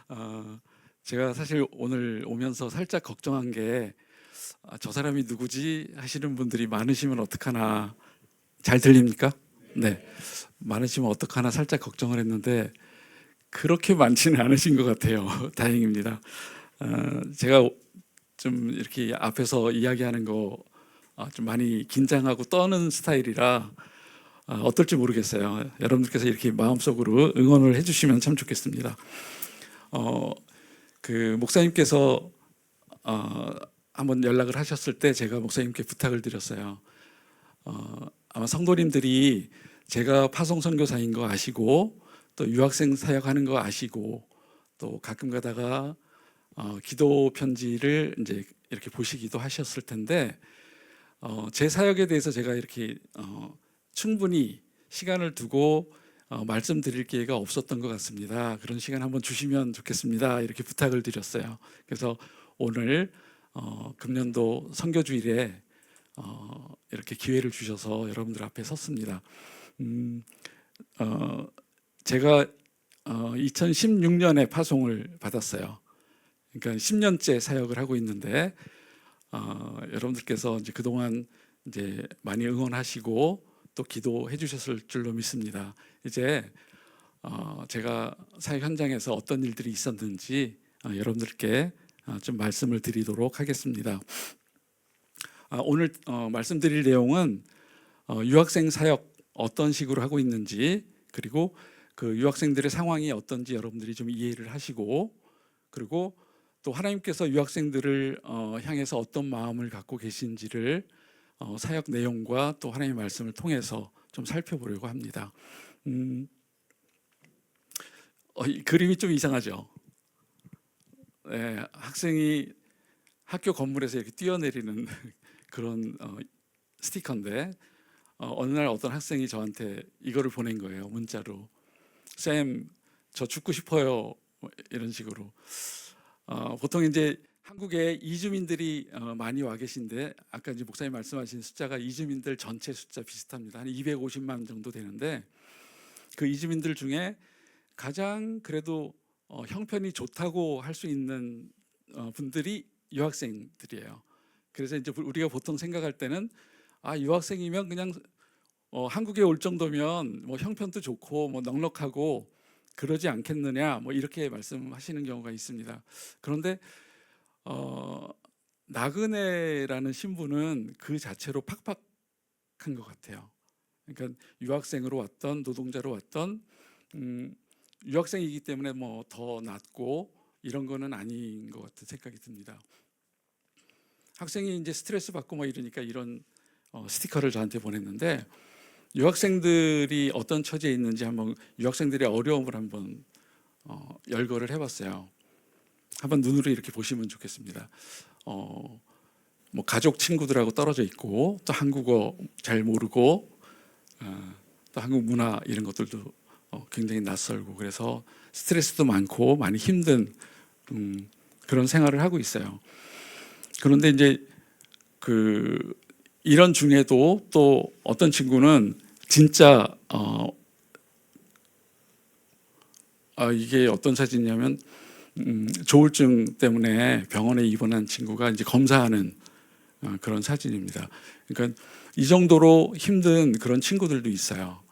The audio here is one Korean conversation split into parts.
어, 제가 사실 오늘 오면서 살짝 걱정한 게 저 사람이 누구지 하시는 분들이 많으시면 어떡하나. 잘 들립니까? 네. 많으시면 어떡하나 살짝 걱정을 했는데 그렇게 많지는 않으신 것 같아요. 다행입니다. 제가 좀 이렇게 앞에서 이야기하는 거 좀 많이 긴장하고 떠는 스타일이라 어떨지 모르겠어요. 여러분들께서 이렇게 마음속으로 응원을 해주시면 참 좋겠습니다. 어, 그 목사님께서 한번 연락을 하셨을 때 제가 목사님께 부탁을 드렸어요. 아마 성도님들이 제가 파송 선교사인 거 아시고 또 유학생 사역하는 거 아시고 또 가끔 가다가 기도 편지를 이제 이렇게 보시기도 하셨을 텐데 제 사역에 대해서 제가 이렇게 충분히 시간을 두고 말씀드릴 기회가 없었던 것 같습니다. 그런 시간 한번 주시면 좋겠습니다. 이렇게 부탁을 드렸어요. 그래서 오늘 금년도 선교주일에 이렇게 기회를 주셔서 여러분들 앞에 섰습니다. 제가 2016년에 파송을 받았어요. 그러니까 10년째 사역을 하고 있는데 여러분들께서 이제 그동안 이제 많이 응원하시고 또 기도해 주셨을 줄로 믿습니다. 이제 제가 사역 현장에서 어떤 일들이 있었는지 여러분들께 좀 말씀을 드리도록 하겠습니다. 오늘 말씀드릴 내용은 유학생 사역 어떤 식으로 하고 있는지, 그리고 그 유학생들의 상황이 어떤지 여러분들이 좀 이해를 하시고, 그리고 또 하나님께서 유학생들을 향해서 어떤 마음을 갖고 계신지를 사역 내용과 또 하나님의 말씀을 통해서 좀 살펴보려고 합니다. 이 그림이 좀 이상하죠? 네, 학생이 학교 건물에서 이렇게 뛰어내리는 그런 스티커인데 어느 날 어떤 학생이 저한테 이거를 보낸 거예요. 문자로. 쌤, 저 죽고 싶어요. 이런 식으로. 보통 이제 한국에 이주민들이 많이 와 계신데, 아까 이제 목사님 말씀하신 숫자가 이주민들 전체 숫자 비슷합니다. 한 250만 정도 되는데, 그 이주민들 중에 가장 그래도 형편이 좋다고 할 수 있는 분들이 유학생들이에요. 그래서 이제 우리가 보통 생각할 때는 유학생이면 그냥 한국에 올 정도면 뭐 형편도 좋고 뭐 넉넉하고 그러지 않겠느냐, 뭐 이렇게 말씀하시는 경우가 있습니다. 그런데 나그네라는 신분은 그 자체로 팍팍한 것 같아요. 그러니까 유학생으로 왔던, 노동자로 왔던 유학생이기 때문에 뭐 더 낫고 이런 거는 아닌 것 같은 생각이 듭니다. 학생이 이제 스트레스 받고 뭐 이러니까 이런 스티커를 저한테 보냈는데, 유학생들이 어떤 처지에 있는지 한번, 유학생들의 어려움을 한번 열거를 해봤어요. 한번 눈으로 이렇게 보시면 좋겠습니다. 뭐 가족 친구들하고 떨어져 있고, 또 한국어 잘 모르고, 또 한국 문화 이런 것들도 굉장히 낯설고, 그래서 스트레스도 많고 많이 힘든 그런 생활을 하고 있어요. 그런데 이제 이런 중에도 또 어떤 친구는 진짜 이게 어떤 사진이냐면 조울증 때문에 병원에 입원한 친구가 이제 검사하는 그런 사진입니다. 그러니까 이 정도로 힘든 그런 친구들도 있어요.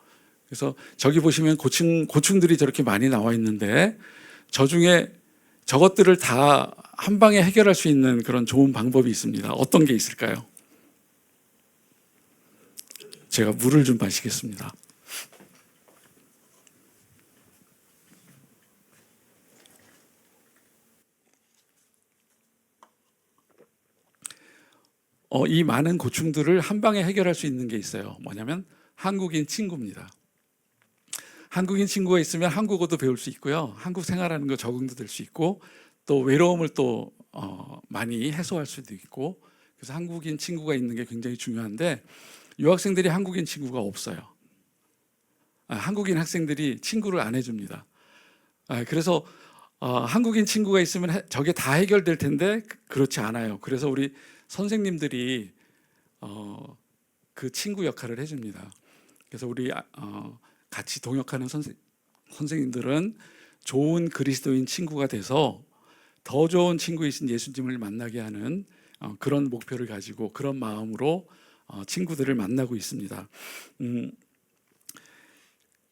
그래서 저기 보시면 고충들이 저렇게 많이 나와 있는데, 저 중에 저것들을 다 한 방에 해결할 수 있는 그런 좋은 방법이 있습니다. 어떤 게 있을까요? 제가 물을 좀 마시겠습니다. 이 많은 고충들을 한 방에 해결할 수 있는 게 있어요. 뭐냐면 한국인 친구입니다. 한국인 친구가 있으면 한국어도 배울 수 있고요. 한국 생활하는 거 적응도 될 수 있고, 또 외로움을 또 많이 해소할 수도 있고, 그래서 한국인 친구가 있는 게 굉장히 중요한데, 유학생들이 한국인 친구가 없어요. 한국인 학생들이 친구를 안 해줍니다. 그래서 한국인 친구가 있으면 저게 다 해결될 텐데 그렇지 않아요. 그래서 우리 선생님들이 그 친구 역할을 해줍니다. 그래서 우리 같이 동역하는 선생님들은 좋은 그리스도인 친구가 돼서 더 좋은 친구이신 예수님을 만나게 하는 그런 목표를 가지고 그런 마음으로 친구들을 만나고 있습니다.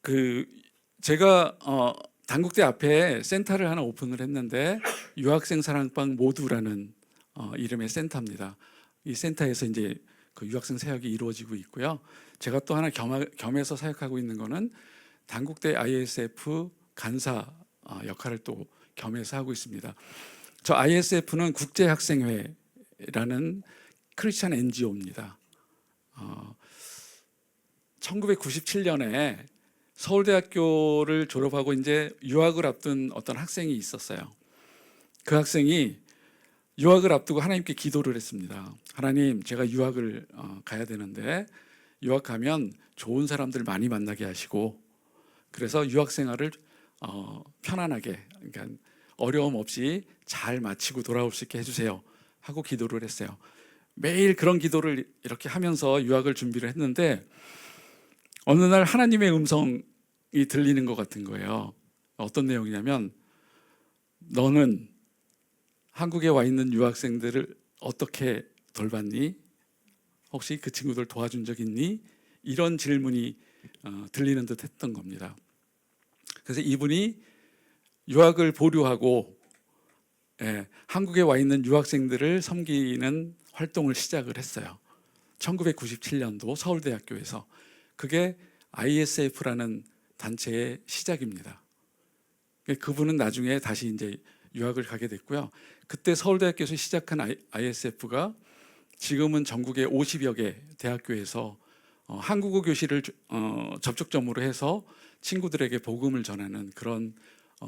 그 제가 단국대 앞에 센터를 하나 오픈을 했는데 유학생 사랑방 모두라는 이름의 센터입니다. 이 센터에서 이제 그 유학생 사역이 이루어지고 있고요. 제가 또 하나 겸해서 사역하고 있는 거는 단국대 ISF 간사 역할을 또 겸해서 하고 있습니다. 저 ISF는 국제학생회라는 크리스찬 NGO입니다. 1997년에 서울대학교를 졸업하고 이제 유학을 앞둔 어떤 학생이 있었어요. 그 학생이 유학을 앞두고 하나님께 기도를 했습니다. 하나님, 제가 유학을 가야 되는데 유학하면 좋은 사람들 많이 만나게 하시고 그래서 유학 생활을 편안하게, 그러니까 어려움 없이 잘 마치고 돌아올 수 있게 해주세요 하고 기도를 했어요. 매일 그런 기도를 이렇게 하면서 유학을 준비를 했는데 어느 날 하나님의 음성이 들리는 것 같은 거예요. 어떤 내용이냐면 너는 한국에 와 있는 유학생들을 어떻게 돌봤니? 혹시 그 친구들 도와준 적 있니? 이런 질문이 들리는 듯 했던 겁니다. 그래서 이분이 유학을 보류하고 한국에 와 있는 유학생들을 섬기는 활동을 시작을 했어요. 1997년도 서울대학교에서. 그게 ISF라는 단체의 시작입니다. 그분은 나중에 다시 이제 유학을 가게 됐고요. 그때 서울대학교에서 시작한 ISF가 지금은 전국의 50여 개 대학교에서 한국어 교실을 접촉점으로 해서 친구들에게 복음을 전하는 그런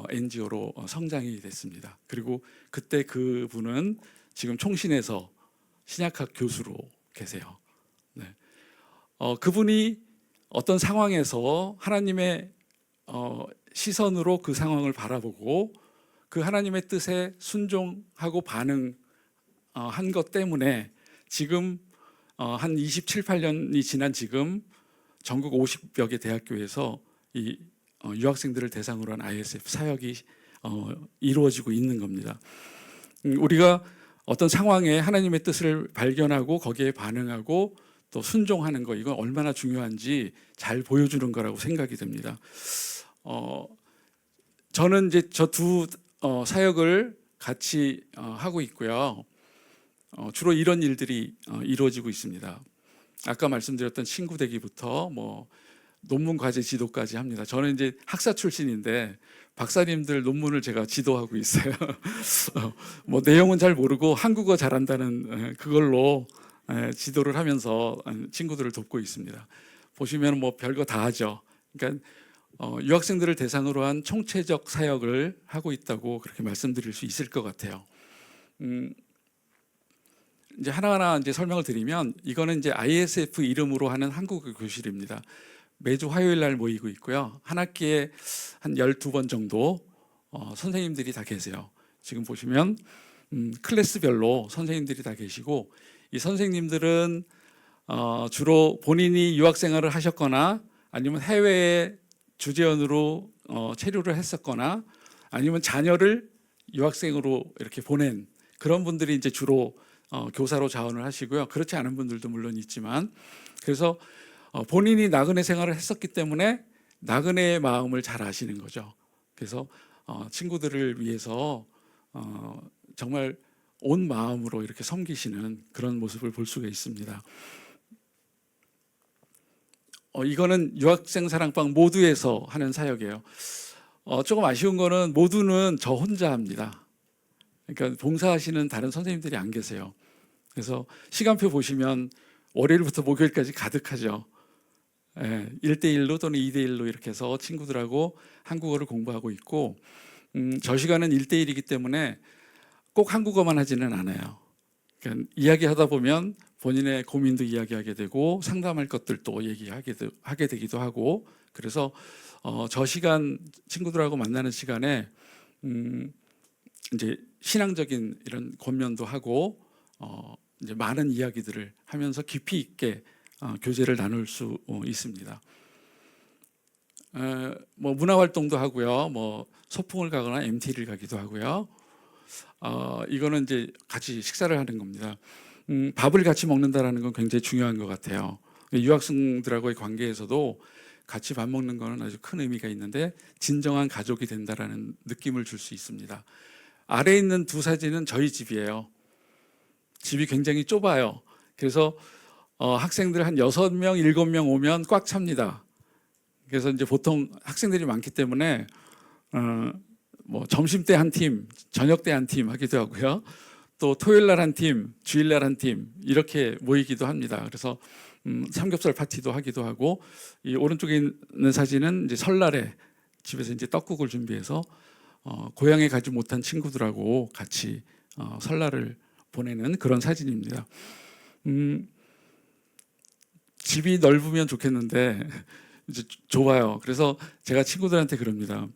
NGO로 성장이 됐습니다. 그리고 그때 그분은 지금 총신에서 신약학 교수로 계세요. 네. 그분이 어떤 상황에서 하나님의 시선으로 그 상황을 바라보고 그 하나님의 뜻에 순종하고 반응한 것 때문에 지금 한 27, 8년이 지난 지금 전국 50여 개 대학교에서 이 유학생들을 대상으로 한 ISF 사역이 이루어지고 있는 겁니다. 우리가 어떤 상황에 하나님의 뜻을 발견하고 거기에 반응하고 또 순종하는 거, 이건 얼마나 중요한지 잘 보여주는 거라고 생각이 됩니다. 저는 이제 저 두 사역을 같이 하고 있고요. 주로 이런 일들이 이루어지고 있습니다. 아까 말씀드렸던 친구 되기부터 뭐 논문 과제 지도까지 합니다. 저는 이제 학사 출신인데 박사님들 논문을 제가 지도하고 있어요. 뭐 내용은 잘 모르고 한국어 잘한다는 그걸로 지도를 하면서 친구들을 돕고 있습니다. 보시면 뭐 별거 다 하죠. 그러니까 유학생들을 대상으로 한 총체적 사역을 하고 있다고 그렇게 말씀드릴 수 있을 것 같아요. 이제 하나하나 이제 설명을 드리면 이거는 이제 ISF 이름으로 하는 한국어 교실입니다. 매주 화요일 날 모이고 있고요. 한 학기에 한 12번 정도 선생님들이 다 계세요. 지금 보시면 클래스별로 선생님들이 다 계시고 이 선생님들은 주로 본인이 유학 생활을 하셨거나 아니면 해외에 주재원으로 체류를 했었거나 아니면 자녀를 유학생으로 이렇게 보낸 그런 분들이 이제 주로 교사로 자원을 하시고요. 그렇지 않은 분들도 물론 있지만 그래서 본인이 나그네 생활을 했었기 때문에 나그네의 마음을 잘 아시는 거죠. 그래서 친구들을 위해서 정말 온 마음으로 이렇게 섬기시는 그런 모습을 볼 수가 있습니다. 이거는 유학생 사랑방 모두에서 하는 사역이에요. 조금 아쉬운 거는 모두는 저 혼자 합니다. 그러니까 봉사하시는 다른 선생님들이 안 계세요. 그래서 시간표 보시면 월요일부터 목요일까지 가득하죠. 1대1로 또는 2대1로 이렇게 해서 친구들하고 한국어를 공부하고 있고 저 시간은 1대1이기 때문에 꼭 한국어만 하지는 않아요. 그러니까 이야기하다 보면 본인의 고민도 이야기하게 되고 상담할 것들도 얘기하게 되기도 하고 그래서 저 시간 친구들하고 만나는 시간에 이제 신앙적인 이런 권면도 하고 이제 많은 이야기들을 하면서 깊이 있게 교제를 나눌 수 있습니다. 뭐 문화 활동도 하고요. 뭐 소풍을 가거나 MT를 가기도 하고요. 이거는 이제 같이 식사를 하는 겁니다. 밥을 같이 먹는다라는 건 굉장히 중요한 것 같아요. 유학생들하고의 관계에서도 같이 밥 먹는 거는 아주 큰 의미가 있는데 진정한 가족이 된다라는 느낌을 줄 수 있습니다. 아래에 있는 두 사진은 저희 집이에요. 집이 굉장히 좁아요. 그래서 학생들 한 6명, 7명 오면 꽉 찹니다. 그래서 이제 보통 학생들이 많기 때문에 뭐 점심 때 한 팀, 저녁 때 한 팀 하기도 하고요. 또 토요일 날 한 팀, 주일 날 한 팀 이렇게 모이기도 합니다. 그래서 삼겹살 파티도 하기도 하고, 이 오른쪽에 있는 사진은 이제 설날에 집에서 이제 떡국을 준비해서 고향에 가지 못한 친구들하고 같이 설날을 보내는 그런 사진입니다. 집이 넓으면 좋겠는데 이제 좁아요. 그래서 제가 친구들한테 그럽니다.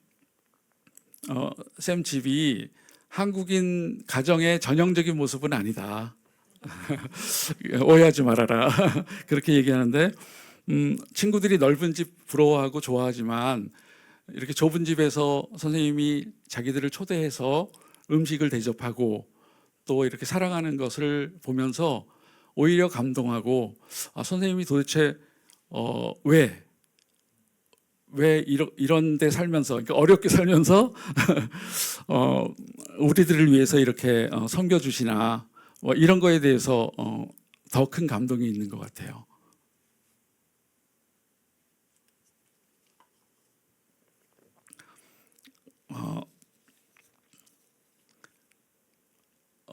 쌤 집이 한국인 가정의 전형적인 모습은 아니다. 오해하지 말아라. 그렇게 얘기하는데 친구들이 넓은 집 부러워하고 좋아하지만 이렇게 좁은 집에서 선생님이 자기들을 초대해서 음식을 대접하고 또 이렇게 사랑하는 것을 보면서 오히려 감동하고, 선생님이 도대체 왜 이런 데 살면서, 그러니까 어렵게 살면서 우리들을 위해서 이렇게 섬겨주시나, 뭐 이런 거에 대해서 더 큰 감동이 있는 것 같아요.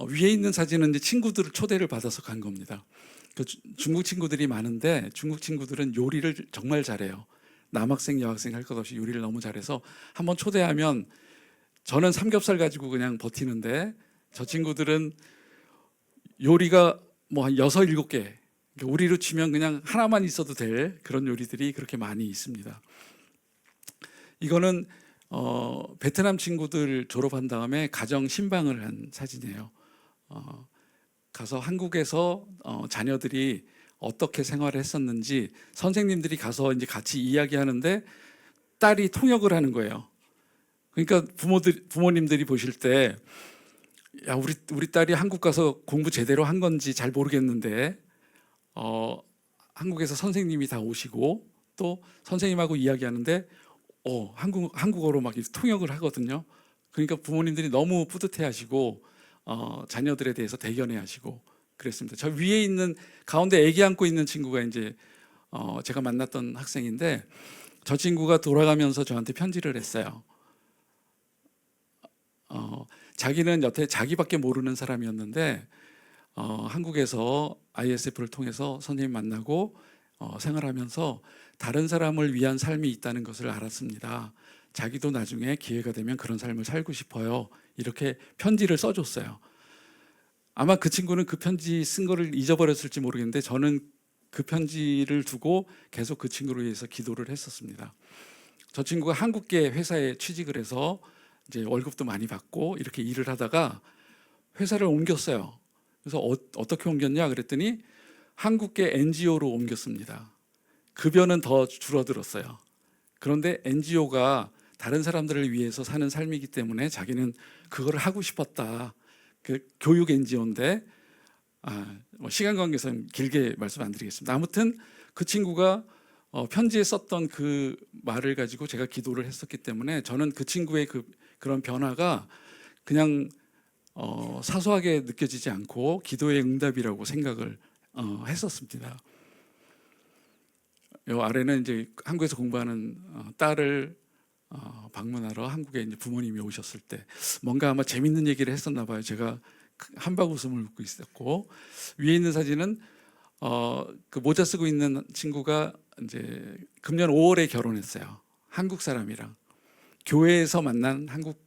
위에 있는 사진은 이제 친구들 초대를 받아서 간 겁니다. 중국 친구들이 많은데 중국 친구들은 요리를 정말 잘해요. 남학생 여학생 할 것 없이 요리를 너무 잘해서 한번 초대하면, 저는 삼겹살 가지고 그냥 버티는데 저 친구들은 요리가 뭐 한 6, 7개, 우리로 치면 그냥 하나만 있어도 될 그런 요리들이 그렇게 많이 있습니다. 이거는 베트남 친구들 졸업한 다음에 가정 신방을 한 사진이에요. 가서 한국에서 자녀들이 어떻게 생활을 했었는지 선생님들이 가서 이제 같이 이야기하는데 딸이 통역을 하는 거예요. 그러니까 부모님들이 보실 때, 야, 우리 딸이 한국 가서 공부 제대로 한 건지 잘 모르겠는데 한국에서 선생님이 다 오시고 또 선생님하고 이야기하는데 한국어로 막 통역을 하거든요. 그러니까 부모님들이 너무 뿌듯해하시고 자녀들에 대해서 대견해하시고 그랬습니다. 저 위에 있는 가운데 아기 안고 있는 친구가 이제 제가 만났던 학생인데, 저 친구가 돌아가면서 저한테 편지를 했어요. 자기는 여태 자기밖에 모르는 사람이었는데 한국에서 ISF를 통해서 선생님 만나고 생활하면서 다른 사람을 위한 삶이 있다는 것을 알았습니다. 자기도 나중에 기회가 되면 그런 삶을 살고 싶어요. 이렇게 편지를 써줬어요. 아마 그 친구는 그 편지 쓴 거를 잊어버렸을지 모르겠는데 저는 그 편지를 두고 계속 그 친구를 위해서 기도를 했었습니다. 저 친구가 한국계 회사에 취직을 해서 이제 월급도 많이 받고 이렇게 일을 하다가 회사를 옮겼어요. 그래서 어떻게 옮겼냐 그랬더니 한국계 NGO로 옮겼습니다. 급여는 더 줄어들었어요. 그런데 NGO가 다른 사람들을 위해서 사는 삶이기 때문에 자기는 그걸 하고 싶었다. 그 교육 NGO인데 뭐 시간 관계상 길게 말씀 안 드리겠습니다. 아무튼 그 친구가 편지에 썼던 그 말을 가지고 제가 기도를 했었기 때문에 저는 그 친구의 그런 변화가 그냥 사소하게 느껴지지 않고 기도의 응답이라고 생각을 했었습니다. 이 아래는 이제 한국에서 공부하는 딸을 방문하러 한국에 이제 부모님이 오셨을 때 뭔가 아마 재밌는 얘기를 했었나 봐요. 제가 한박 웃음을 웃고 있었고, 위에 있는 사진은 그 모자 쓰고 있는 친구가 이제 금년 5월에 결혼했어요. 한국 사람이랑 교회에서 만난 한국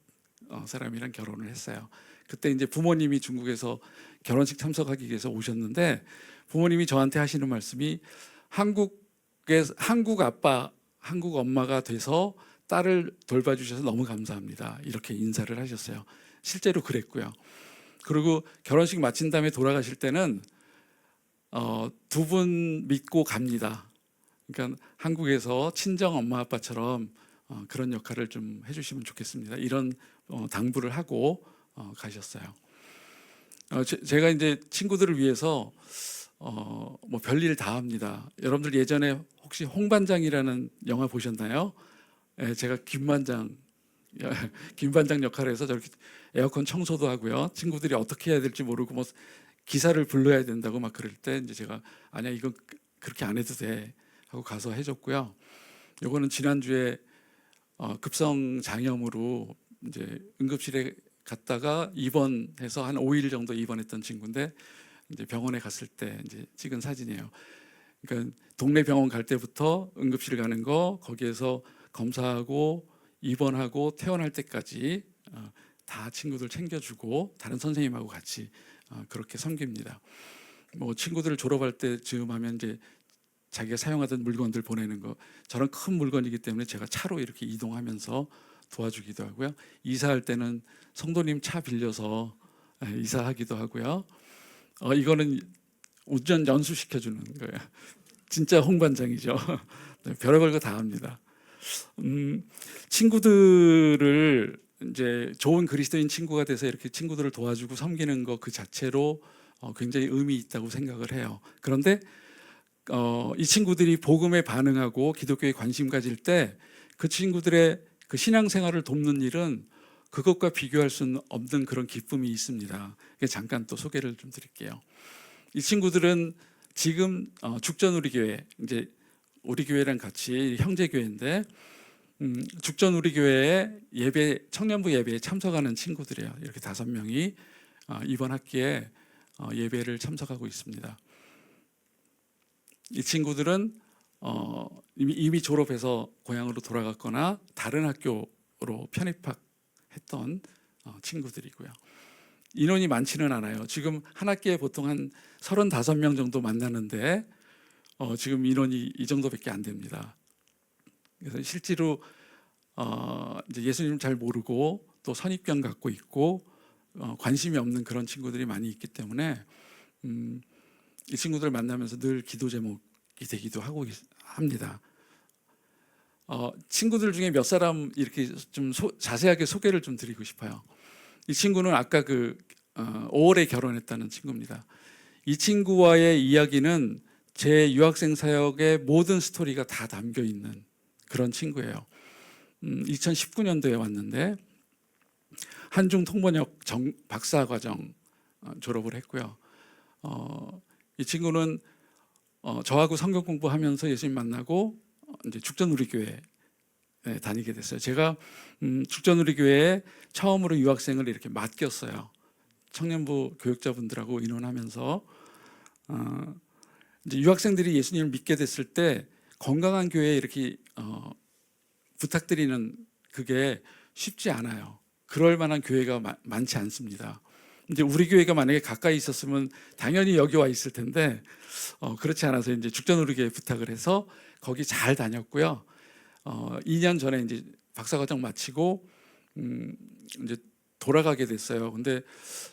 사람이랑 결혼을 했어요. 그때 이제 부모님이 중국에서 결혼식 참석하기 위해서 오셨는데 부모님이 저한테 하시는 말씀이 한국 아빠, 한국 엄마가 돼서 딸을 돌봐주셔서 너무 감사합니다. 이렇게 인사를 하셨어요. 실제로 그랬고요. 그리고 결혼식 마친 다음에 돌아가실 때는 두 분 믿고 갑니다. 그러니까 한국에서 친정 엄마 아빠처럼 그런 역할을 좀 해주시면 좋겠습니다. 이런 당부를 하고 가셨어요. 제가 이제 친구들을 위해서 뭐 별일 다 합니다. 여러분들 예전에 혹시 홍반장이라는 영화 보셨나요? 예, 제가 김반장 역할을 해서 저렇게 에어컨 청소도 하고요. 친구들이 어떻게 해야 될지 모르고 뭐 기사를 불러야 된다고 막 그럴 때 이제 제가 아니야 이건 그렇게 안 해도 돼 하고 가서 해줬고요. 요거는 지난주에 급성 장염으로 이제 응급실에 갔다가 입원해서 한 5일 정도 입원했던 친구인데 이제 병원에 갔을 때 이제 찍은 사진이에요. 그러니까 동네 병원 갈 때부터 응급실 가는 거, 거기에서 검사하고 입원하고 퇴원할 때까지 다 친구들 챙겨주고 다른 선생님하고 같이 그렇게 섬깁니다. 뭐 친구들 졸업할 때쯤 하면 이제 자기가 사용하던 물건들 보내는 거, 저런 큰 물건이기 때문에 제가 차로 이렇게 이동하면서 도와주기도 하고요. 이사할 때는 성도님 차 빌려서 이사하기도 하고요. 이거는 운전 연수시켜주는 거예요. 진짜 홍반장이죠. 네, 별의별 거 다 합니다. 친구들을 이제 좋은 그리스도인 친구가 돼서 이렇게 친구들을 도와주고 섬기는 것 그 자체로 굉장히 의미 있다고 생각을 해요. 그런데 이 친구들이 복음에 반응하고 기독교에 관심 가질 때 그 친구들의 그 신앙생활을 돕는 일은 그것과 비교할 수는 없는 그런 기쁨이 있습니다. 잠깐 또 소개를 좀 드릴게요. 이 친구들은 지금 죽전우리교회, 이제 우리 교회랑 같이 형제교회인데 죽전우리교회에 예배, 청년부 예배에 참석하는 친구들이에요. 이렇게 5명이 이번 학기에 예배를 참석하고 있습니다. 이 친구들은 이미 졸업해서 고향으로 돌아갔거나 다른 학교로 편입했던 친구들이고요. 인원이 많지는 않아요. 지금 한 학기에 보통 한 35명 정도 만나는데 지금 인원이 이 정도밖에 안 됩니다. 그래서 실제로 이제 예수님 잘 모르고 또 선입견 갖고 있고 관심이 없는 그런 친구들이 많이 있기 때문에 이 친구들 만나면서 늘 기도 제목이 되기도 하고 합니다. 친구들 중에 몇 사람 이렇게 좀 자세하게 소개를 좀 드리고 싶어요. 이 친구는 아까 5월에 결혼했다는 친구입니다. 이 친구와의 이야기는 제 유학생 사역의 모든 스토리가 다 담겨 있는 그런 친구예요. 2019년도에 왔는데 한중 통번역 박사과정 졸업을 했고요. 이 친구는 저하고 성경 공부하면서 예수님 만나고 이제 죽전우리교회 다니게 됐어요. 제가 죽전우리교회에 처음으로 유학생을 이렇게 맡겼어요. 청년부 교육자분들하고 의논하면서 이제 유학생들이 예수님을 믿게 됐을 때 건강한 교회에 이렇게 부탁드리는 그게 쉽지 않아요. 그럴 만한 교회가 많지 않습니다. 이제 우리 교회가 만약에 가까이 있었으면 당연히 여기 와 있을 텐데 그렇지 않아서 이제 죽전우리교회 부탁을 해서 거기 잘 다녔고요. 2년 전에 이제 박사과정 마치고 이제 돌아가게 됐어요. 근데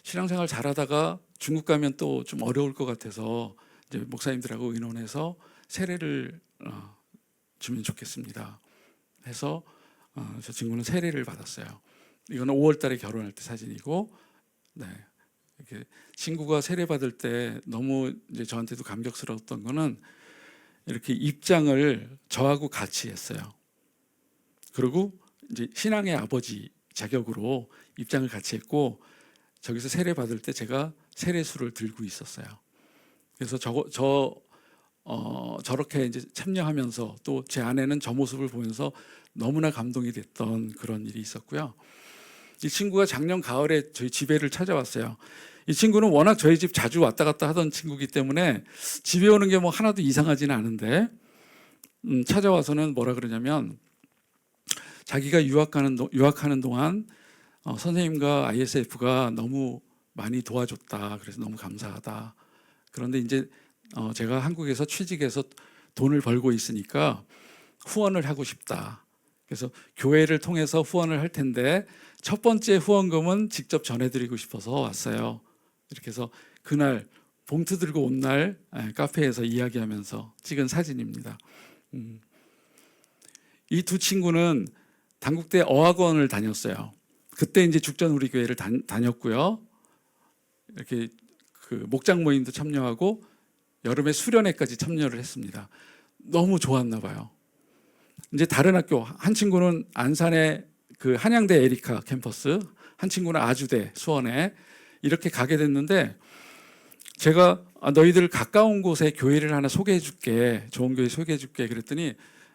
신앙생활 잘하다가 중국 가면 또 좀 어려울 것 같아서 이제 목사님들하고 의논해서 세례를 주면 좋겠습니다. 해서 저 친구는 세례를 받았어요. 이거는 5월달에 결혼할 때 사진이고, 네, 이렇게 친구가 세례 받을 때 너무 이제 저한테도 감격스러웠던 거는 이렇게 입장을 저하고 같이 했어요. 그리고 이제 신앙의 아버지 자격으로 입장을 같이 했고, 저기서 세례 받을 때 제가 세례수를 들고 있었어요. 그래서 저렇게 이제 참여하면서 또 제 아내는 저 모습을 보면서 너무나 감동이 됐던 그런 일이 있었고요. 이 친구가 작년 가을에 저희 집에를 찾아왔어요. 이 친구는 워낙 저희 집 자주 왔다 갔다 하던 친구이기 때문에 집에 오는 게 뭐 하나도 이상하지는 않은데 찾아와서는 뭐라 그러냐면 자기가 유학하는 동안 선생님과 ISF가 너무 많이 도와줬다. 그래서 너무 감사하다. 그런데 이제 제가 한국에서 취직해서 돈을 벌고 있으니까 후원을 하고 싶다. 그래서 교회를 통해서 후원을 할 텐데 첫 번째 후원금은 직접 전해드리고 싶어서 왔어요. 이렇게 해서 그날 봉투 들고 온 날 카페에서 이야기하면서 찍은 사진입니다. 이 두 친구는 단국대 어학원을 다녔어요. 그때 이제 죽전 우리 교회를 다녔고요. 이렇게 그 목장 모임도 참여하고 여름에 수련회까지 참여를 했습니다. 너무 좋았나 봐요. 이제 다른 학교, 한 친구는 안산의 그 한양대 에리카 캠퍼스, 한 친구는 아주대 수원에 이렇게 가게 됐는데, 제가 너희들 가까운 곳에 교회를 하나 소개해 줄게, 좋은 교회 소개해 줄게 그랬더니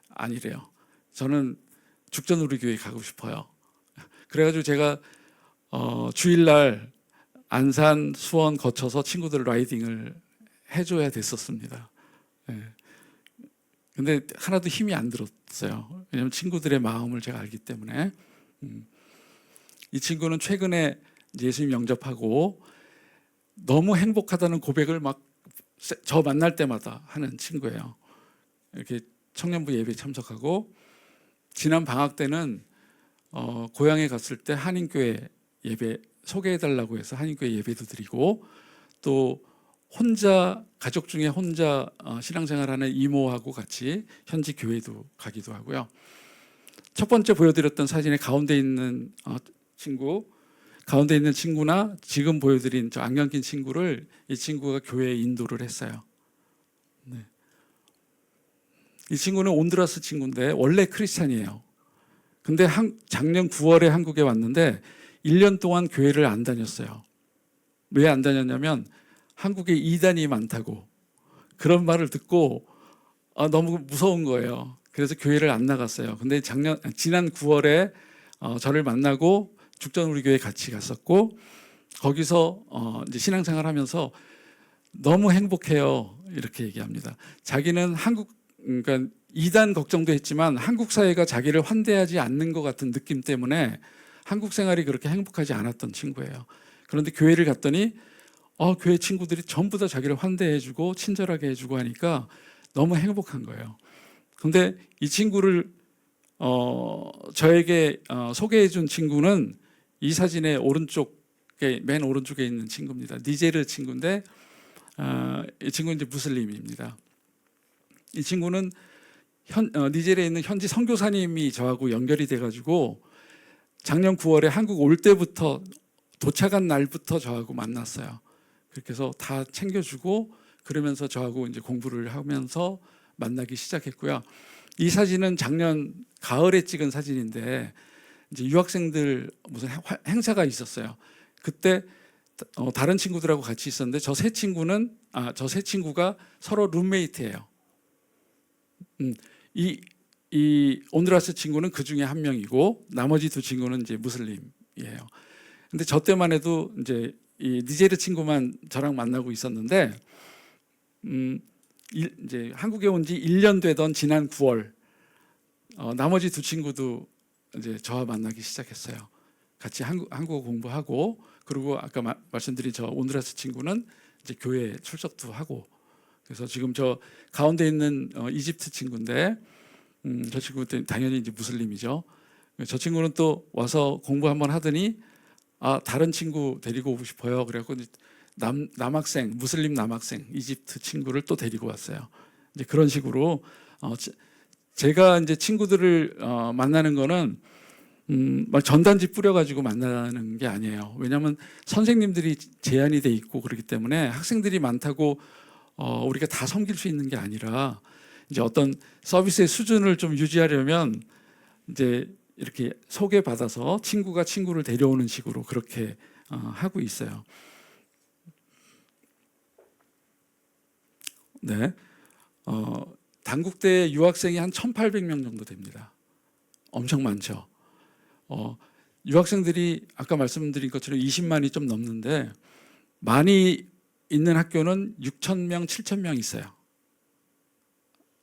아니래요. 저는 죽전 우리 교회 가고 싶어요. 그래가지고 제가 주일날 안산, 수원 거쳐서 친구들 라이딩을 해줘야 됐었습니다. 근데 하나도 힘이 안 들었어요. 왜냐하면 친구들의 마음을 제가 알기 때문에. 이 친구는 최근에 예수님 영접하고 너무 행복하다는 고백을 막 저 만날 때마다 하는 친구예요. 이렇게 청년부 예배에 참석하고, 지난 방학 때는 고향에 갔을 때 한인교회 예배 소개해달라고 해서 한인교회 예배도 드리고, 또 혼자 가족 중에 혼자 신앙생활하는 이모하고 같이 현지 교회도 가기도 하고요. 첫 번째 보여드렸던 사진의 가운데 있는 친구나 지금 보여드린 저 안경 낀 친구를 이 친구가 교회에 인도를 했어요. 네. 이 친구는 온두라스 친구인데 원래 크리스찬이에요. 근데 작년 9월에 한국에 왔는데 1년 동안 교회를 안 다녔어요. 왜 안 다녔냐면 한국에 이단이 많다고, 그런 말을 듣고 너무 무서운 거예요. 그래서 교회를 안 나갔어요. 근데 지난 9월에 저를 만나고 죽전 우리 교회 같이 갔었고, 거기서 이제 신앙생활 하면서 너무 행복해요 이렇게 얘기합니다. 자기는 그러니까 이단 걱정도 했지만 한국 사회가 자기를 환대하지 않는 것 같은 느낌 때문에 한국 생활이 그렇게 행복하지 않았던 친구예요. 그런데 교회를 갔더니 교회 친구들이 전부 다 자기를 환대해주고 친절하게 해주고 하니까 너무 행복한 거예요. 그런데 이 친구를 저에게 소개해준 친구는 이 사진의 맨 오른쪽에 있는 친구입니다. 니제르 친구인데 이 친구는 이제 무슬림입니다. 이 친구는 니제르에 있는 현지 선교사님이 저하고 연결이 돼가지고 작년 9월에 한국 올 때부터, 도착한 날부터 저하고 만났어요. 그렇게 해서 다 챙겨주고 그러면서 저하고 이제 공부를 하면서 만나기 시작했고요. 이 사진은 작년 가을에 찍은 사진인데, 이제 유학생들 무슨 행사가 있었어요. 그때 다른 친구들하고 같이 있었는데 저 세 친구가 서로 룸메이트예요. 이 온두라스 친구는 그 중에 한 명이고 나머지 두 친구는 이제 무슬림이에요. 근데 저 때만 해도 이제 이 니제르 친구만 저랑 만나고 있었는데, 이제 한국에 온 지 1년 되던 지난 9월 나머지 두 친구도 이제 저와 만나기 시작했어요. 같이 한국어 공부하고, 그리고 아까 말씀드린 저 온두라스 친구는 이제 교회 출석도 하고, 그래서 지금 저 가운데 있는 이집트 친구인데, 저 친구는 당연히 이제 무슬림이죠. 저 친구는 또 와서 공부 한번 하더니 다른 친구 데리고 오고 싶어요. 그래갖고 남학생, 무슬림 남학생, 이집트 친구를 또 데리고 왔어요. 이제 그런 식으로 제가 이제 친구들을 만나는 거는 막 전단지 뿌려가지고 만나는 게 아니에요. 왜냐하면 선생님들이 제한이 돼 있고 그렇기 때문에 학생들이 많다고 우리가 다 섬길 수 있는 게 아니라, 이제 어떤 서비스의 수준을 좀 유지하려면 이제 이렇게 소개받아서 친구가 친구를 데려오는 식으로 그렇게 하고 있어요. 네, 단국대 유학생이 한 1,800명 정도 됩니다. 엄청 많죠. 유학생들이 아까 말씀드린 것처럼 20만이 좀 넘는데, 많이 있는 학교는 6,000명, 7,000명 있어요.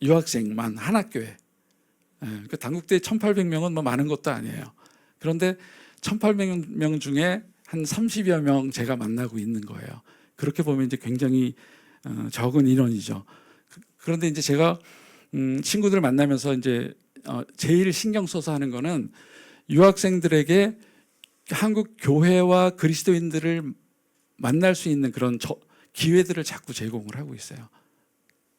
유학생만 한 학교에. 그러니까 단국대 1,800명은 뭐 많은 것도 아니에요. 그런데 1,800명 중에 한 30여 명 제가 만나고 있는 거예요. 그렇게 보면 이제 굉장히 적은 인원이죠. 그런데 이제 제가 친구들 만나면서 이제 제일 신경 써서 하는 거는 유학생들에게 한국 교회와 그리스도인들을 만날 수 있는 그런 기회들을 자꾸 제공을 하고 있어요.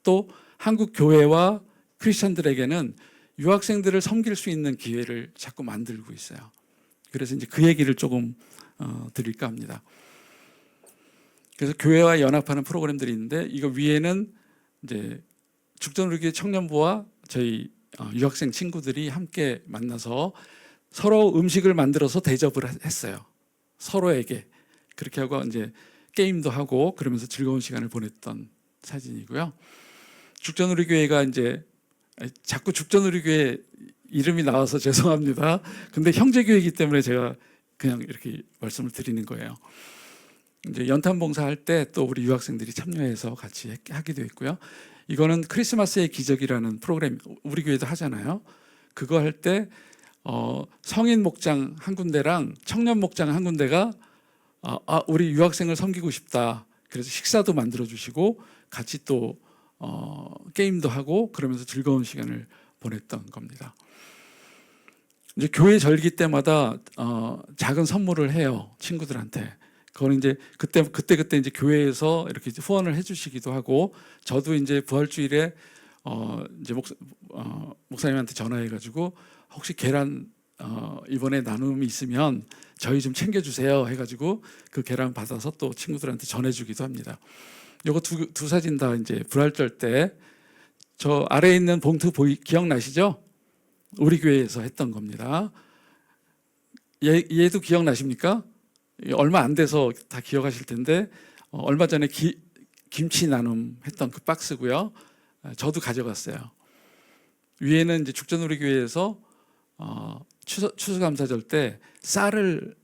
또 한국 교회와 크리스천들에게는 유학생들을 섬길 수 있는 기회를 자꾸 만들고 있어요. 그래서 이제 그 얘기를 조금 드릴까 합니다. 그래서 교회와 연합하는 프로그램들이 있는데, 이거 위에는 이제 죽전우리교회 청년부와 저희 유학생 친구들이 함께 만나서 서로 음식을 만들어서 대접을 했어요. 서로에게. 그렇게 하고 이제 게임도 하고 그러면서 즐거운 시간을 보냈던 사진이고요. 죽전우리교회가 이제, 자꾸 죽전우리교회 이름이 나와서 죄송합니다. 근데 형제교회이기 때문에 제가 그냥 이렇게 말씀을 드리는 거예요. 이제 연탄 봉사할 때 또 우리 유학생들이 참여해서 같이 하기도 했고요. 이거는 크리스마스의 기적이라는 프로그램, 우리 교회도 하잖아요. 그거 할 때 성인 목장 한 군데랑 청년 목장 한 군데가 우리 유학생을 섬기고 싶다. 그래서 식사도 만들어 주시고 같이 또 게임도 하고 그러면서 즐거운 시간을 보냈던 겁니다. 이제 교회 절기 때마다 작은 선물을 해요, 친구들한테. 그거는 이제 그때 이제 교회에서 이렇게 후원을 해주시기도 하고, 저도 이제 부활주일에 이제 목사님한테 전화해가지고 혹시 계란 이번에 나눔이 있으면 저희 좀 챙겨주세요 해가지고 그 계란 받아서 또 친구들한테 전해주기도 합니다. 요거 두 사진 다 이제 부활절 때 저 아래에 있는 봉투 기억나시죠? 우리 교회에서 했던 겁니다. 얘도 기억나십니까? 얼마 안 돼서 다 기억하실 텐데 얼마 전에 김치 나눔 했던 그 박스고요. 저도 가져갔어요. 위에는 이제 죽전우리교회에서 추수감사절 때 쌀을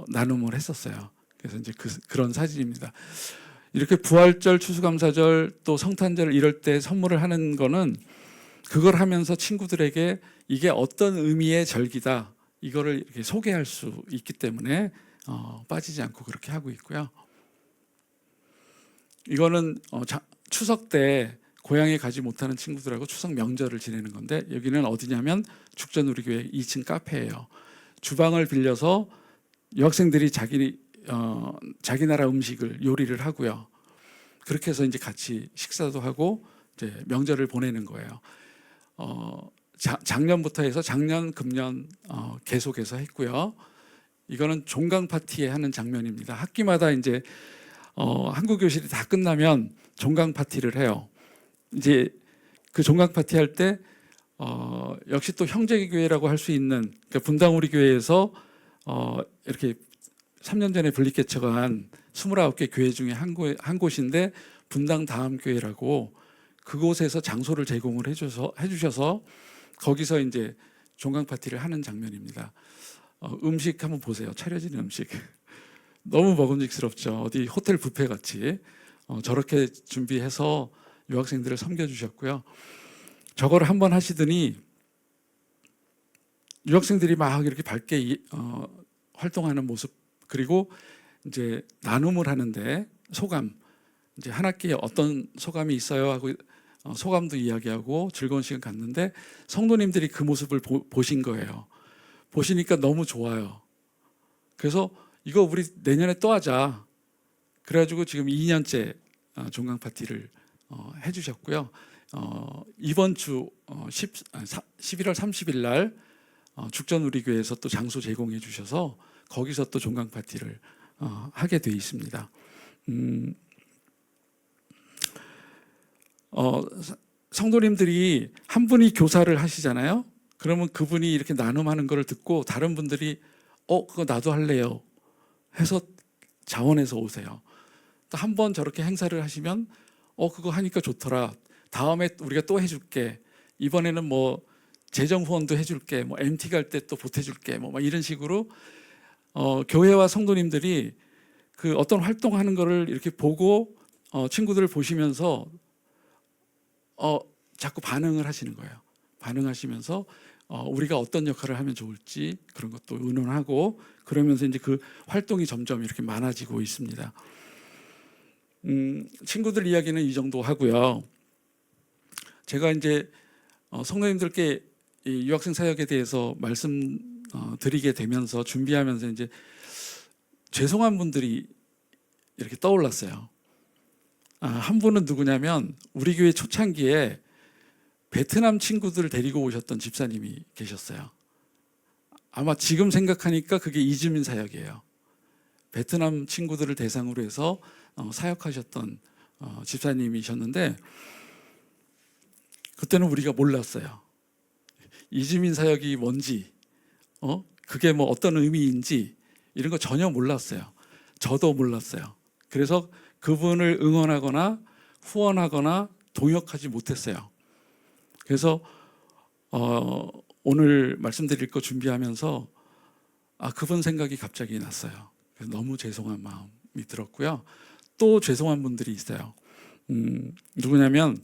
나눔을 했었어요. 그래서 이제 그런 사진입니다. 이렇게 부활절, 추수감사절, 또 성탄절 이럴 때 선물을 하는 거는 그걸 하면서 친구들에게 이게 어떤 의미의 절기다, 이거를 이렇게 소개할 수 있기 때문에 빠지지 않고 그렇게 하고 있고요. 이거는 추석 때 고향에 가지 못하는 친구들하고 추석 명절을 지내는 건데, 여기는 어디냐면 죽전우리교회 2층 카페예요. 주방을 빌려서 유학생들이 자기 나라 음식을 요리를 하고요. 그렇게 해서 이제 같이 식사도 하고 이제 명절을 보내는 거예요. 작년부터 해서 작년, 금년 계속해서 했고요. 이거는 종강 파티에 하는 장면입니다. 학기마다 이제 한국 교실이 다 끝나면 종강 파티를 해요. 이제 그 종강 파티 할 때 역시 또 형제교회라고 할 수 있는, 그러니까 분당 우리 교회에서 이렇게 3년 전에 분립개척한 한 29개 교회 중에 한 곳인데 분당 다음교회라고, 그곳에서 장소를 제공을 해주셔서 거기서 이제 종강 파티를 하는 장면입니다. 음식 한번 보세요. 차려지는 음식 너무 먹음직스럽죠. 어디 호텔 뷔페 같이 저렇게 준비해서 유학생들을 섬겨주셨고요. 저걸 한번 하시더니 유학생들이 막 이렇게 밝게 활동하는 모습, 그리고 이제 나눔을 하는데 소감, 이제 한 학기에 어떤 소감이 있어요 하고 소감도 이야기하고 즐거운 시간 갖는데, 성도님들이 그 모습을 보신 거예요. 보시니까 너무 좋아요. 그래서 이거 우리 내년에 또 하자. 그래가지고 지금 2년째 종강 파티를 해주셨고요. 이번 주 11월 30일 날 죽전우리교회에서 또 장소 제공해 주셔서 거기서 또 종강 파티를 하게 돼 있습니다. 성도님들이 한 분이 교사를 하시잖아요. 그러면 그분이 이렇게 나눔하는 거를 듣고 다른 분들이 그거 나도 할래요 해서 자원해서 오세요. 또 한 번 저렇게 행사를 하시면 그거 하니까 좋더라, 다음에 우리가 또 해줄게, 이번에는 뭐 재정 후원도 해줄게, 뭐 MT 갈 때 또 보태줄게, 뭐 이런 식으로 교회와 성도님들이 그 어떤 활동하는 거를 이렇게 보고 친구들을 보시면서 자꾸 반응을 하시는 거예요. 반응하시면서 우리가 어떤 역할을 하면 좋을지 그런 것도 의논하고, 그러면서 이제 그 활동이 점점 이렇게 많아지고 있습니다. 친구들 이야기는 이 정도 하고요. 제가 이제 성도님들께 이 유학생 사역에 대해서 말씀드리게 되면서 준비하면서 이제 죄송한 분들이 이렇게 떠올랐어요. 한 분은 누구냐면 우리 교회 초창기에 베트남 친구들을 데리고 오셨던 집사님이 계셨어요. 아마 지금 생각하니까 그게 이주민 사역이에요. 베트남 친구들을 대상으로 해서 사역하셨던 집사님이셨는데, 그때는 우리가 몰랐어요. 이주민 사역이 뭔지, 그게 뭐 어떤 의미인지 이런 거 전혀 몰랐어요. 저도 몰랐어요. 그래서 그분을 응원하거나 후원하거나 동역하지 못했어요. 그래서 오늘 말씀드릴 거 준비하면서 그분 생각이 갑자기 났어요. 그래서 너무 죄송한 마음이 들었고요. 또 죄송한 분들이 있어요. 누구냐면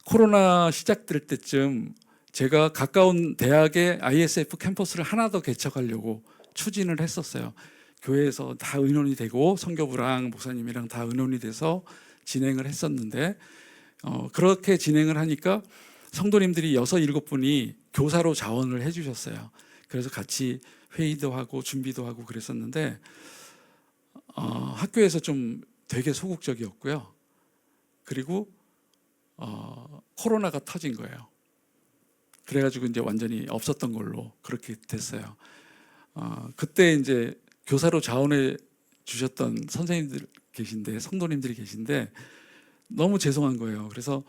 코로나 시작될 때쯤 제가 가까운 대학의 ISF 캠퍼스를 하나 더 개척하려고 추진을 했었어요. 교회에서 다 의논이 되고 선교부랑 목사님이랑 다 의논이 돼서 진행을 했었는데, 그렇게 진행을 하니까 성도님들이 6, 7분이 교사로 자원을 해주셨어요. 그래서 같이 회의도 하고 준비도 하고 그랬었는데, 학교에서 좀 되게 소극적이었고요. 그리고 코로나가 터진 거예요. 그래가지고 이제 완전히 없었던 걸로 그렇게 됐어요. 그때 이제 교사로 자원해 주셨던 선생님들 계신데, 성도님들이 계신데 너무 죄송한 거예요. 그래서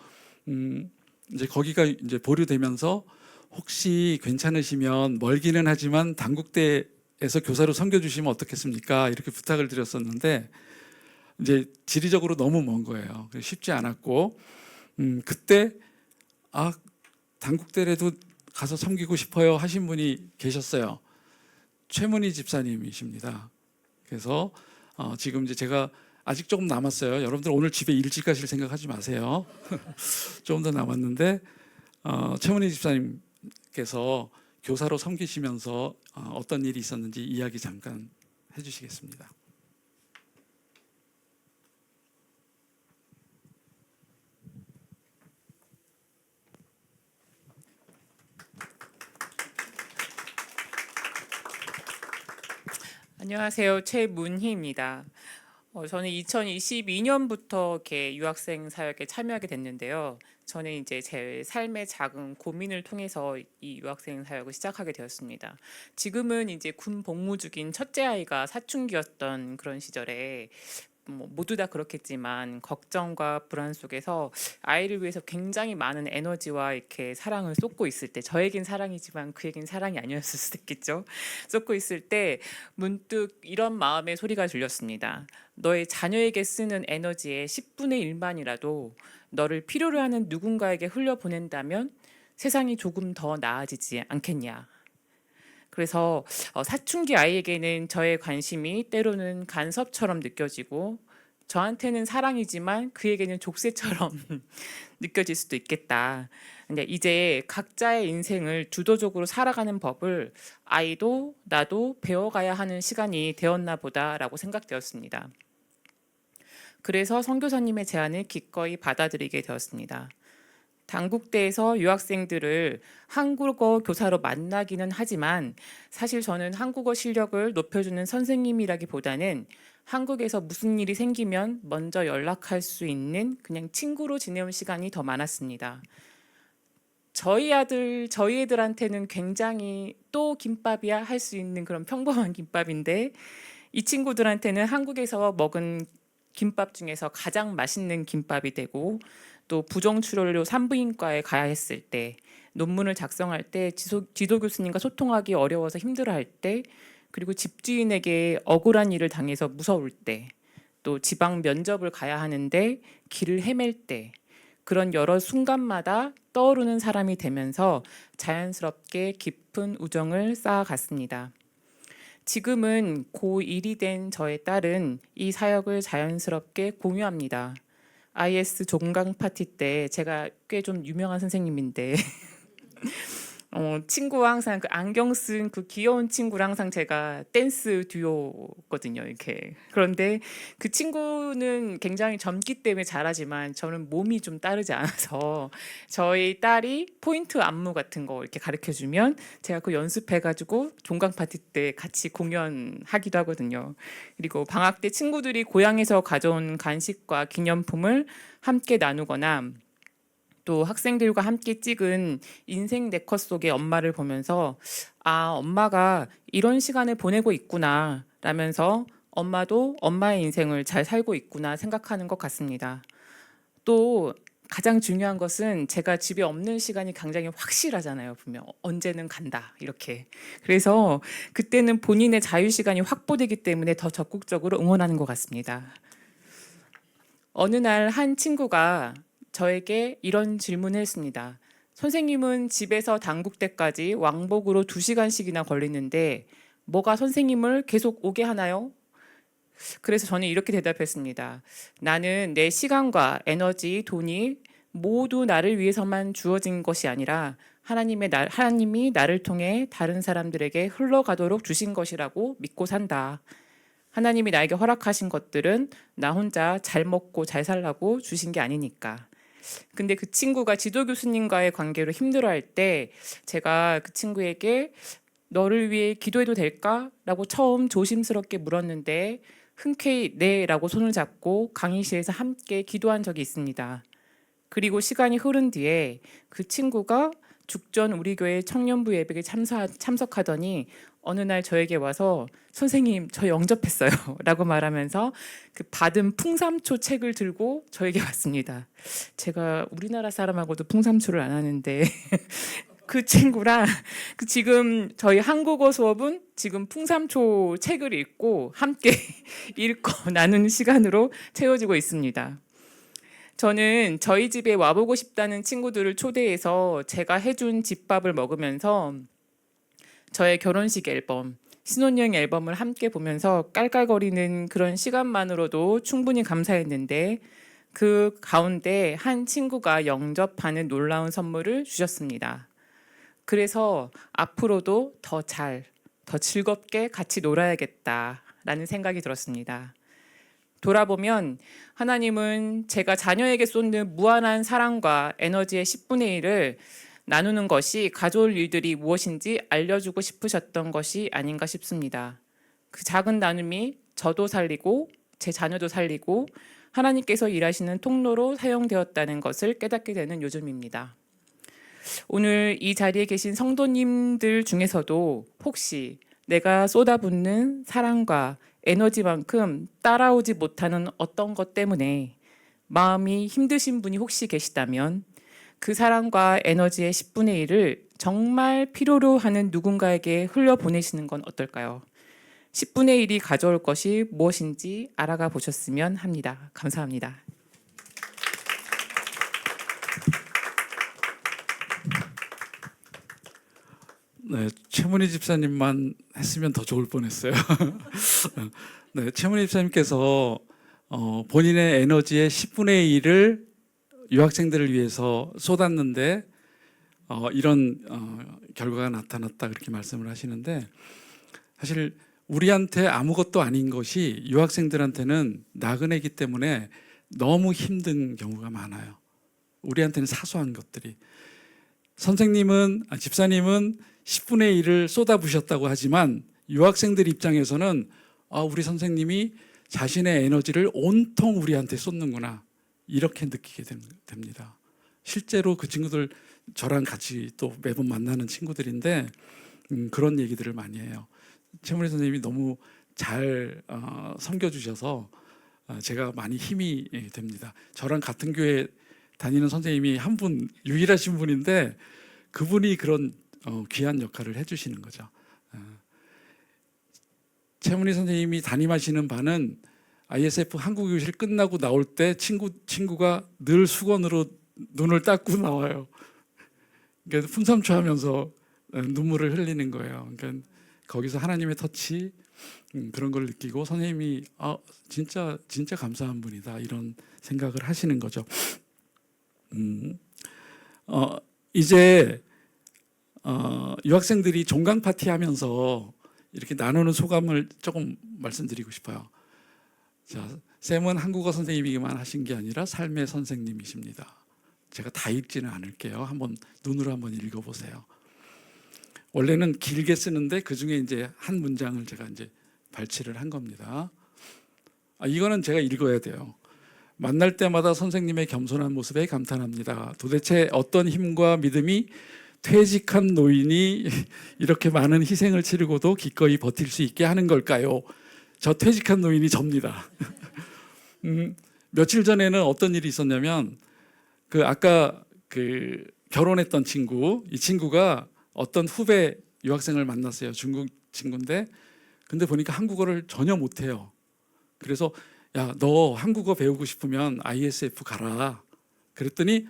이제 거기가 이제 보류되면서 혹시 괜찮으시면 멀기는 하지만 단국대에서 교사로 섬겨주시면 어떻겠습니까? 이렇게 부탁을 드렸었는데 이제 지리적으로 너무 먼 거예요. 쉽지 않았고, 그때 단국대라도 가서 섬기고 싶어요 하신 분이 계셨어요. 최문희 집사님이십니다. 그래서 지금 이제 제가 아직 조금 남았어요. 여러분들 오늘 집에 일찍 가실 생각하지 마세요. 조금 더 남았는데 최문희 집사님께서 교사로 섬기시면서 어떤 일이 있었는지 이야기 잠깐 해주시겠습니다. 안녕하세요. 최문희입니다. 저는 2022년부터 이렇게 유학생 사역에 참여하게 됐는데요. 저는 이제 제 삶의 작은 고민을 통해서 이 유학생 사역을 시작하게 되었습니다. 지금은 이제 군 복무 중인 첫째 아이가 사춘기였던 그런 시절에 모두 다 그렇겠지만 걱정과 불안 속에서 아이를 위해서 굉장히 많은 에너지와 이렇게 사랑을 쏟고 있을 때, 저에겐 사랑이지만 그에겐 사랑이 아니었을 수도 있겠죠. 쏟고 있을 때 문득 이런 마음의 소리가 들렸습니다. 너의 자녀에게 쓰는 에너지의 10분의 1만이라도 너를 필요로 하는 누군가에게 흘려보낸다면 세상이 조금 더 나아지지 않겠냐. 그래서 사춘기 아이에게는 저의 관심이 때로는 간섭처럼 느껴지고, 저한테는 사랑이지만 그에게는 족쇄처럼 느껴질 수도 있겠다. 근데 이제 각자의 인생을 주도적으로 살아가는 법을 아이도 나도 배워가야 하는 시간이 되었나 보다라고 생각되었습니다. 그래서 선교사님의 제안을 기꺼이 받아들이게 되었습니다. 단국대에서 유학생들을 한국어 교사로 만나기는 하지만 사실 저는 한국어 실력을 높여주는 선생님이라기보다는 한국에서 무슨 일이 생기면 먼저 연락할 수 있는 그냥 친구로 지내온 시간이 더 많았습니다. 저희 애들한테는 굉장히 또 김밥이야 할 수 있는 그런 평범한 김밥인데, 이 친구들한테는 한국에서 먹은 김밥 중에서 가장 맛있는 김밥이 되고, 또 부정출혈로 산부인과에 가야 했을 때, 논문을 작성할 때 지도 교수님과 소통하기 어려워서 힘들어할 때, 그리고 집주인에게 억울한 일을 당해서 무서울 때, 또 지방 면접을 가야 하는데 길을 헤맬 때, 그런 여러 순간마다 떠오르는 사람이 되면서 자연스럽게 깊은 우정을 쌓아갔습니다. 지금은 고1이 된 저의 딸은 이 사역을 자연스럽게 공유합니다. IS 종강 파티 때, 제가 꽤 좀 유명한 선생님인데 친구와 항상 그 안경 쓴 그 귀여운 친구랑 항상 제가 댄스 듀오거든요, 이렇게. 그런데 그 친구는 굉장히 젊기 때문에 잘하지만 저는 몸이 좀 따르지 않아서 저희 딸이 포인트 안무 같은 거 이렇게 가르쳐 주면 제가 그 연습해가지고 종강 파티 때 같이 공연하기도 하거든요. 그리고 방학 때 친구들이 고향에서 가져온 간식과 기념품을 함께 나누거나, 또 학생들과 함께 찍은 인생 네컷 속의 엄마를 보면서 아, 엄마가 이런 시간을 보내고 있구나 라면서 엄마도 엄마의 인생을 잘 살고 있구나 생각하는 것 같습니다. 또 가장 중요한 것은 제가 집에 없는 시간이 굉장히 확실하잖아요. 분명 언제는 간다 이렇게. 그래서 그때는 본인의 자유 시간이 확보되기 때문에 더 적극적으로 응원하는 것 같습니다. 어느 날 한 친구가 저에게 이런 질문을 했습니다. 선생님은 집에서 당국대까지 왕복으로 2시간씩이나 걸리는데 뭐가 선생님을 계속 오게 하나요? 그래서 저는 이렇게 대답했습니다. 나는 내 시간과 에너지, 돈이 모두 나를 위해서만 주어진 것이 아니라 하나님이 나를 통해 다른 사람들에게 흘러가도록 주신 것이라고 믿고 산다. 하나님이 나에게 허락하신 것들은 나 혼자 잘 먹고 잘 살라고 주신 게 아니니까. 근데 그 친구가 지도 교수님과의 관계로 힘들어할 때 제가 그 친구에게 너를 위해 기도해도 될까? 라고 처음 조심스럽게 물었는데 흔쾌히 네라고 손을 잡고 강의실에서 함께 기도한 적이 있습니다. 그리고 시간이 흐른 뒤에 그 친구가 죽전 우리 교회 청년부 예배에 참석하더니 어느 날 저에게 와서 선생님 저 영접했어요 라고 말하면서 그 받은 풍삼초 책을 들고 저에게 왔습니다. 제가 우리나라 사람하고도 풍삼초를 안 하는데 그 친구랑 지금 저희 한국어 수업은 지금 풍삼초 책을 읽고 함께 읽고 나누는 시간으로 채워지고 있습니다. 저는 저희 집에 와보고 싶다는 친구들을 초대해서 제가 해준 집밥을 먹으면서 저의 결혼식 앨범, 신혼여행 앨범을 함께 보면서 깔깔거리는 그런 시간만으로도 충분히 감사했는데 그 가운데 한 친구가 영접하는 놀라운 선물을 주셨습니다. 그래서 앞으로도 더 즐겁게 같이 놀아야겠다라는 생각이 들었습니다. 돌아보면 하나님은 제가 자녀에게 쏟는 무한한 사랑과 에너지의 10분의 1을 나누는 것이 가져올 일들이 무엇인지 알려주고 싶으셨던 것이 아닌가 싶습니다. 그 작은 나눔이 저도 살리고 제 자녀도 살리고 하나님께서 일하시는 통로로 사용되었다는 것을 깨닫게 되는 요즘입니다. 오늘 이 자리에 계신 성도님들 중에서도 혹시 내가 쏟아붓는 사랑과 에너지만큼 따라오지 못하는 어떤 것 때문에 마음이 힘드신 분이 혹시 계시다면 그 사랑과 에너지의 10분의 1을 정말 필요로 하는 누군가에게 흘려보내시는 건 어떨까요? 10분의 1이 가져올 것이 무엇인지 알아가 보셨으면 합니다. 감사합니다. 네, 최문희 집사님만 했으면 더 좋을 뻔했어요. 네, 최문희 집사님께서 본인의 에너지의 10분의 1을 유학생들을 위해서 쏟았는데 이런 결과가 나타났다 그렇게 말씀을 하시는데 사실 우리한테 아무것도 아닌 것이 유학생들한테는 나그네이기 때문에 너무 힘든 경우가 많아요. 우리한테는 사소한 것들이. 집사님은 10분의 1을 쏟아부으셨다고 하지만 유학생들 입장에서는 우리 선생님이 자신의 에너지를 온통 우리한테 쏟는구나 이렇게 느끼게 됩니다. 실제로 그 친구들 저랑 같이 또 매번 만나는 친구들인데 그런 얘기들을 많이 해요. 최문희 선생님이 너무 잘 섬겨주셔서 제가 많이 힘이 됩니다. 저랑 같은 교회 다니는 선생님이 한 분 유일하신 분인데 그분이 그런 귀한 역할을 해주시는 거죠. 최문희 선생님이 담임하시는 반은 ISF 한국교실 끝나고 나올 때 친구가 늘 수건으로 눈을 닦고 나와요. 그러니까 풍삼초 하면서 눈물을 흘리는 거예요. 그러니까 거기서 하나님의 터치 그런 걸 느끼고 선생님이 진짜 감사한 분이다 이런 생각을 하시는 거죠. 이제 유학생들이 종강 파티 하면서 이렇게 나누는 소감을 조금 말씀드리고 싶어요. 자, 쌤은 한국어 선생님이기만 하신 게 아니라 삶의 선생님이십니다. 제가 다 읽지는 않을게요. 눈으로 한번 읽어보세요. 원래는 길게 쓰는데 그 중에 이제 한 문장을 제가 이제 발췌를 한 겁니다. 이거는 제가 읽어야 돼요. 만날 때마다 선생님의 겸손한 모습에 감탄합니다. 도대체 어떤 힘과 믿음이 퇴직한 노인이 이렇게 많은 희생을 치르고도 기꺼이 버틸 수 있게 하는 걸까요? 저 퇴직한 노인이 접니다. 며칠 전에는 어떤 일이 있었냐면 아까 결혼했던 친구, 이 친구가 어떤 후배 유학생을 만났어요. 중국 친구인데 근데 보니까 한국어를 전혀 못해요. 그래서 야, 너 한국어 배우고 싶으면 ISF 가라. 그랬더니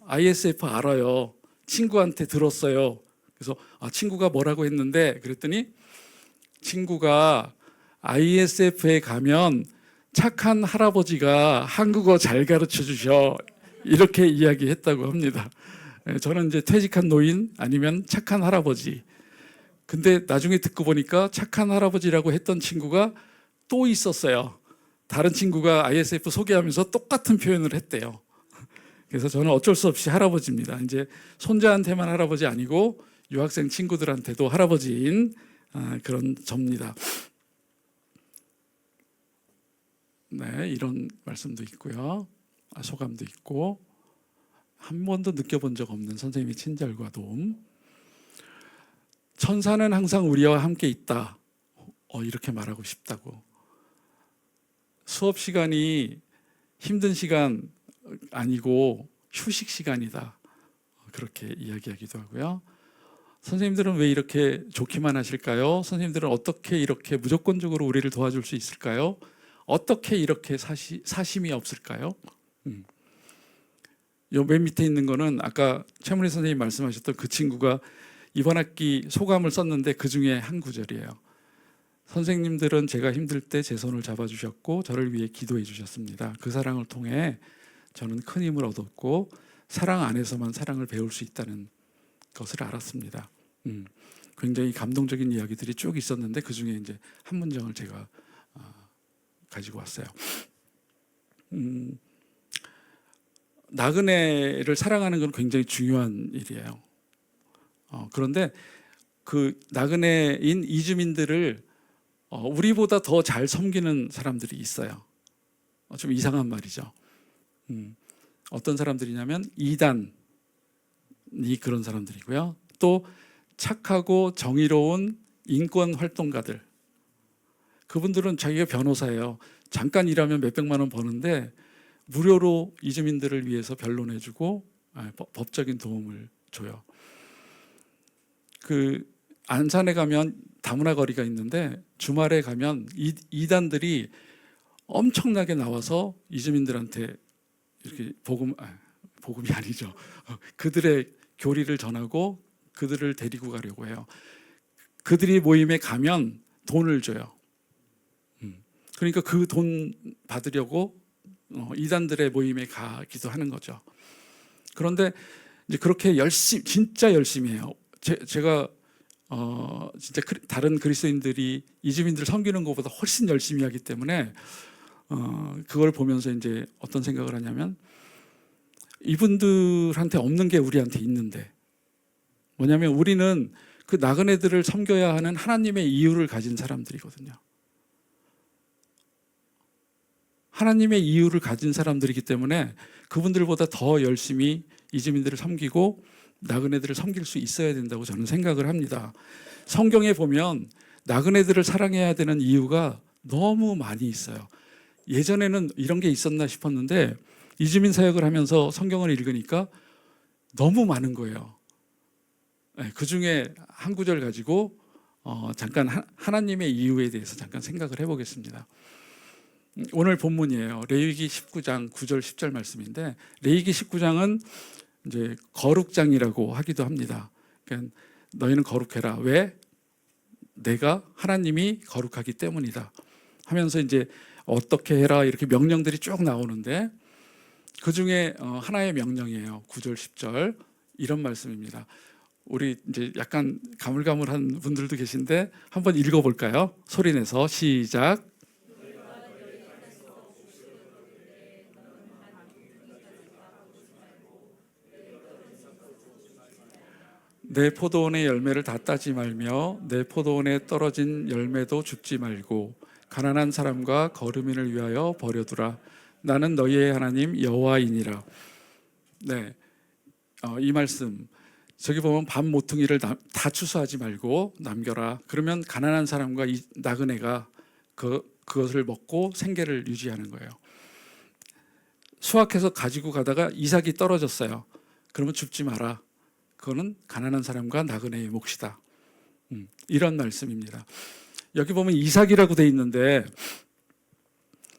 ISF 알아요. 친구한테 들었어요. 그래서 친구가 뭐라고 했는데 그랬더니 친구가 ISF에 가면 착한 할아버지가 한국어 잘 가르쳐 주셔. 이렇게 이야기했다고 합니다. 저는 이제 퇴직한 노인 아니면 착한 할아버지. 근데 나중에 듣고 보니까 착한 할아버지라고 했던 친구가 또 있었어요. 다른 친구가 ISF 소개하면서 똑같은 표현을 했대요. 그래서 저는 어쩔 수 없이 할아버지입니다. 이제 손자한테만 할아버지 아니고 유학생 친구들한테도 할아버지인 그런 접니다. 네, 이런 말씀도 있고요. 소감도 있고 한 번도 느껴본 적 없는 선생님의 친절과 도움. 천사는 항상 우리와 함께 있다. 이렇게 말하고 싶다고. 수업 시간이 힘든 시간 아니고 휴식 시간이다. 그렇게 이야기하기도 하고요. 선생님들은 왜 이렇게 좋기만 하실까요? 선생님들은 어떻게 이렇게 무조건적으로 우리를 도와줄 수 있을까요? 어떻게 이렇게 사심이 없을까요? 요 맨 밑에 있는 거는 아까 최문희 선생님 말씀하셨던 그 친구가 이번 학기 소감을 썼는데 그 중에 한 구절이에요. 선생님들은 제가 힘들 때 제 손을 잡아주셨고 저를 위해 기도해 주셨습니다. 그 사랑을 통해 저는 큰 힘을 얻었고 사랑 안에서만 사랑을 배울 수 있다는 것을 알았습니다. 굉장히 감동적인 이야기들이 쭉 있었는데 그 중에 이제 한 문장을 제가 가지고 왔어요. 나그네를 사랑하는 건 굉장히 중요한 일이에요. 그런데 그 나그네인 이주민들을 우리보다 더 잘 섬기는 사람들이 있어요. 좀 이상한 말이죠. 어떤 사람들이냐면 이단이 그런 사람들이고요. 또 착하고 정의로운 인권 활동가들. 그분들은 자기가 변호사예요. 잠깐 일하면 몇백만 원 버는데 무료로 이주민들을 위해서 변론해주고 법적인 도움을 줘요. 안산에 가면 다문화 거리가 있는데 주말에 가면 이단들이 엄청나게 나와서 이주민들한테 이렇게 복음이 아니죠. 그들의 교리를 전하고 그들을 데리고 가려고 해요. 그들이 모임에 가면 돈을 줘요. 그러니까 그 돈 받으려고 이단들의 모임에 가기도 하는 거죠. 그런데 이제 그렇게 진짜 열심히 해요. 제가 진짜 다른 그리스도인들이 이주민들 섬기는 것보다 훨씬 열심히 하기 때문에 그걸 보면서 이제 어떤 생각을 하냐면 이분들한테 없는 게 우리한테 있는데 뭐냐면 우리는 그 나그네들을 섬겨야 하는 하나님의 이유를 가진 사람들이거든요. 하나님의 이유를 가진 사람들이기 때문에 그분들보다 더 열심히 이주민들을 섬기고 나그네들을 섬길 수 있어야 된다고 저는 생각을 합니다. 성경에 보면 나그네들을 사랑해야 되는 이유가 너무 많이 있어요. 예전에는 이런 게 있었나 싶었는데 이주민 사역을 하면서 성경을 읽으니까 너무 많은 거예요. 그 중에 한 구절 가지고 잠깐 하나님의 이유에 대해서 잠깐 생각을 해보겠습니다. 오늘 본문이에요. 레위기 19장 9절 10절 말씀인데 레위기 19장은 이제 거룩장이라고 하기도 합니다. 그러니까 너희는 거룩해라. 왜? 내가 하나님이 거룩하기 때문이다. 하면서 이제 어떻게 해라 이렇게 명령들이 쭉 나오는데 그 중에 하나의 명령이에요. 9절 10절 이런 말씀입니다. 우리 이제 약간 가물가물한 분들도 계신데 한번 읽어볼까요? 소리내서 시작. 내 포도원의 열매를 다 따지 말며 내 포도원에 떨어진 열매도 줍지 말고 가난한 사람과 거르민을 위하여 버려두라. 나는 너희의 하나님 여호와이니라. 네, 이 말씀 저기 보면 밥 모퉁이를 다 추수하지 말고 남겨라. 그러면 가난한 사람과 이 나그네가 그것을 먹고 생계를 유지하는 거예요. 수확해서 가지고 가다가 이삭이 떨어졌어요. 그러면 줍지 마라. 그거는 가난한 사람과 나그네의 몫이다. 이런 말씀입니다. 여기 보면 이삭이라고 돼 있는데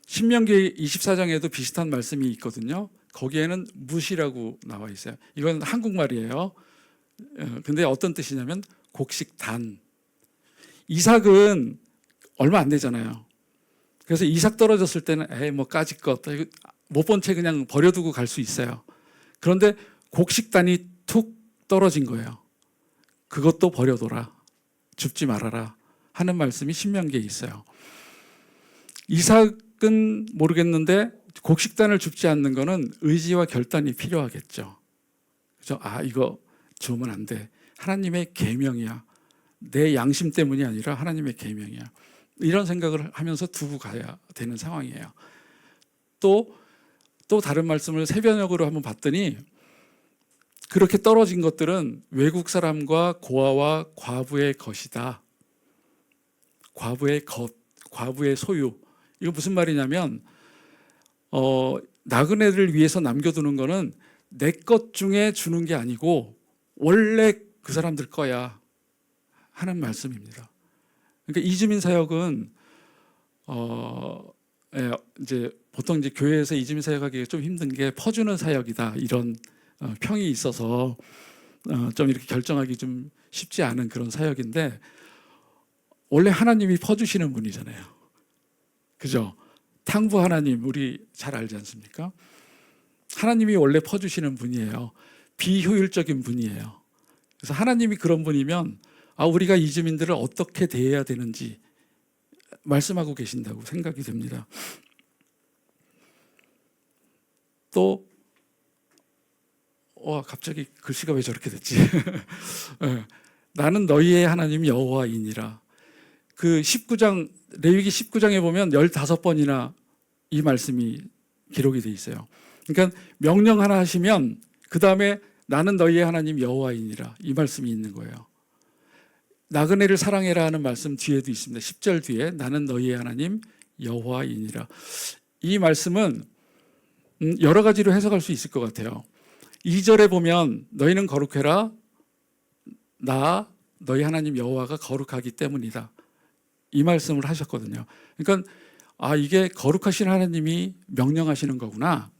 신명기 24장에도 비슷한 말씀이 있거든요. 거기에는 뭇이라고 나와 있어요. 이건 한국말이에요. 근데 어떤 뜻이냐면 곡식단. 이삭은 얼마 안 되잖아요. 그래서 이삭 떨어졌을 때는 에이 뭐 까짓 것 못 본 채 그냥 버려두고 갈 수 있어요. 그런데 곡식단이 툭 떨어진 거예요. 그것도 버려둬라. 줍지 말아라 하는 말씀이 신명기에 있어요. 이삭은 모르겠는데 곡식단을 줍지 않는 거는 의지와 결단이 필요하겠죠. 그죠? 이거 주면 안 돼. 하나님의 계명이야. 내 양심 때문이 아니라 하나님의 계명이야. 이런 생각을 하면서 두고 가야 되는 상황이에요. 또 다른 말씀을 세변역으로 한번 봤더니 그렇게 떨어진 것들은 외국 사람과 고아와 과부의 것이다. 과부의 것, 과부의 소유. 이거 무슨 말이냐면 나그네를 위해서 남겨두는 거는 내 것 중에 주는 게 아니고 원래 그 사람들 거야 하는 말씀입니다. 그러니까 이주민 사역은 이제 보통 이제 교회에서 이주민 사역하기가 좀 힘든 게 퍼주는 사역이다 이런 평이 있어서 좀 이렇게 결정하기 좀 쉽지 않은 그런 사역인데 원래 하나님이 퍼주시는 분이잖아요. 그죠? 탕부 하나님 우리 잘 알지 않습니까? 하나님이 원래 퍼주시는 분이에요. 비효율적인 분이에요. 그래서 하나님이 그런 분이면 우리가 이주민들을 어떻게 대해야 되는지 말씀하고 계신다고 생각이 됩니다. 또 갑자기 글씨가 왜 저렇게 됐지? 나는 너희의 하나님 여호와이니라. 그 19장 레위기 19장에 보면 15번이나 이 말씀이 기록이 돼 있어요. 그러니까 명령 하나 하시면 그 다음에 나는 너희의 하나님 여호와이니라 이 말씀이 있는 거예요. 나그네를 사랑해라 하는 말씀 뒤에도 있습니다. 10절 뒤에 나는 너희의 하나님 여호와이니라. 이 말씀은 여러 가지로 해석할 수 있을 것 같아요. 2절에 보면 너희는 거룩해라. 너희 하나님 여호와가 거룩하기 때문이다. 이 말씀을 하셨거든요. 그러니까 이게 거룩하신 하나님이 명령하시는 거구나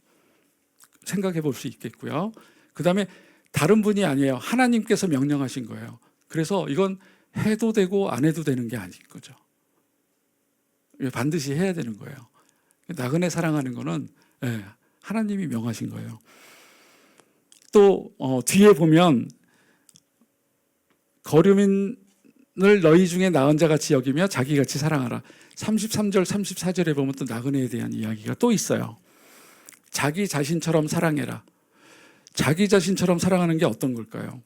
생각해 볼 수 있겠고요. 그 다음에 다른 분이 아니에요. 하나님께서 명령하신 거예요. 그래서 이건 해도 되고 안 해도 되는 게 아닌 거죠. 반드시 해야 되는 거예요. 나그네 사랑하는 거는 하나님이 명하신 거예요. 또 뒤에 보면 거류민을 너희 중에 나은 자 같이 여기며 자기같이 사랑하라. 33절 34절에 보면 또 나그네에 대한 이야기가 또 있어요. 자기 자신처럼 사랑해라. 자기 자신처럼 사랑하는 게 어떤 걸까요?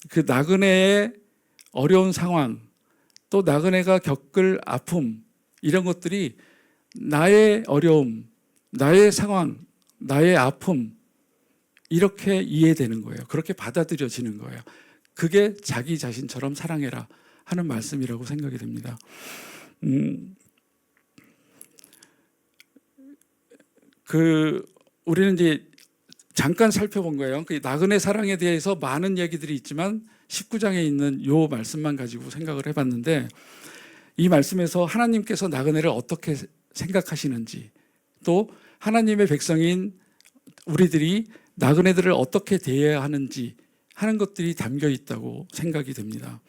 그 나그네의 어려운 상황, 또 나그네가 겪을 아픔 이런 것들이 나의 어려움, 나의 상황, 나의 아픔 이렇게 이해되는 거예요. 그렇게 받아들여지는 거예요. 그게 자기 자신처럼 사랑해라 하는 말씀이라고 생각이 됩니다. 우리는 이제 잠깐 살펴본 거예요. 그 나그네 사랑에 대해서 많은 얘기들이 있지만 19장에 있는 요 말씀만 가지고 생각을 해봤는데 이 말씀에서 하나님께서 나그네를 어떻게 생각하시는지 또 하나님의 백성인 우리들이 나그네들을 어떻게 대해야 하는지 하는 것들이 담겨 있다고 생각이 됩니다.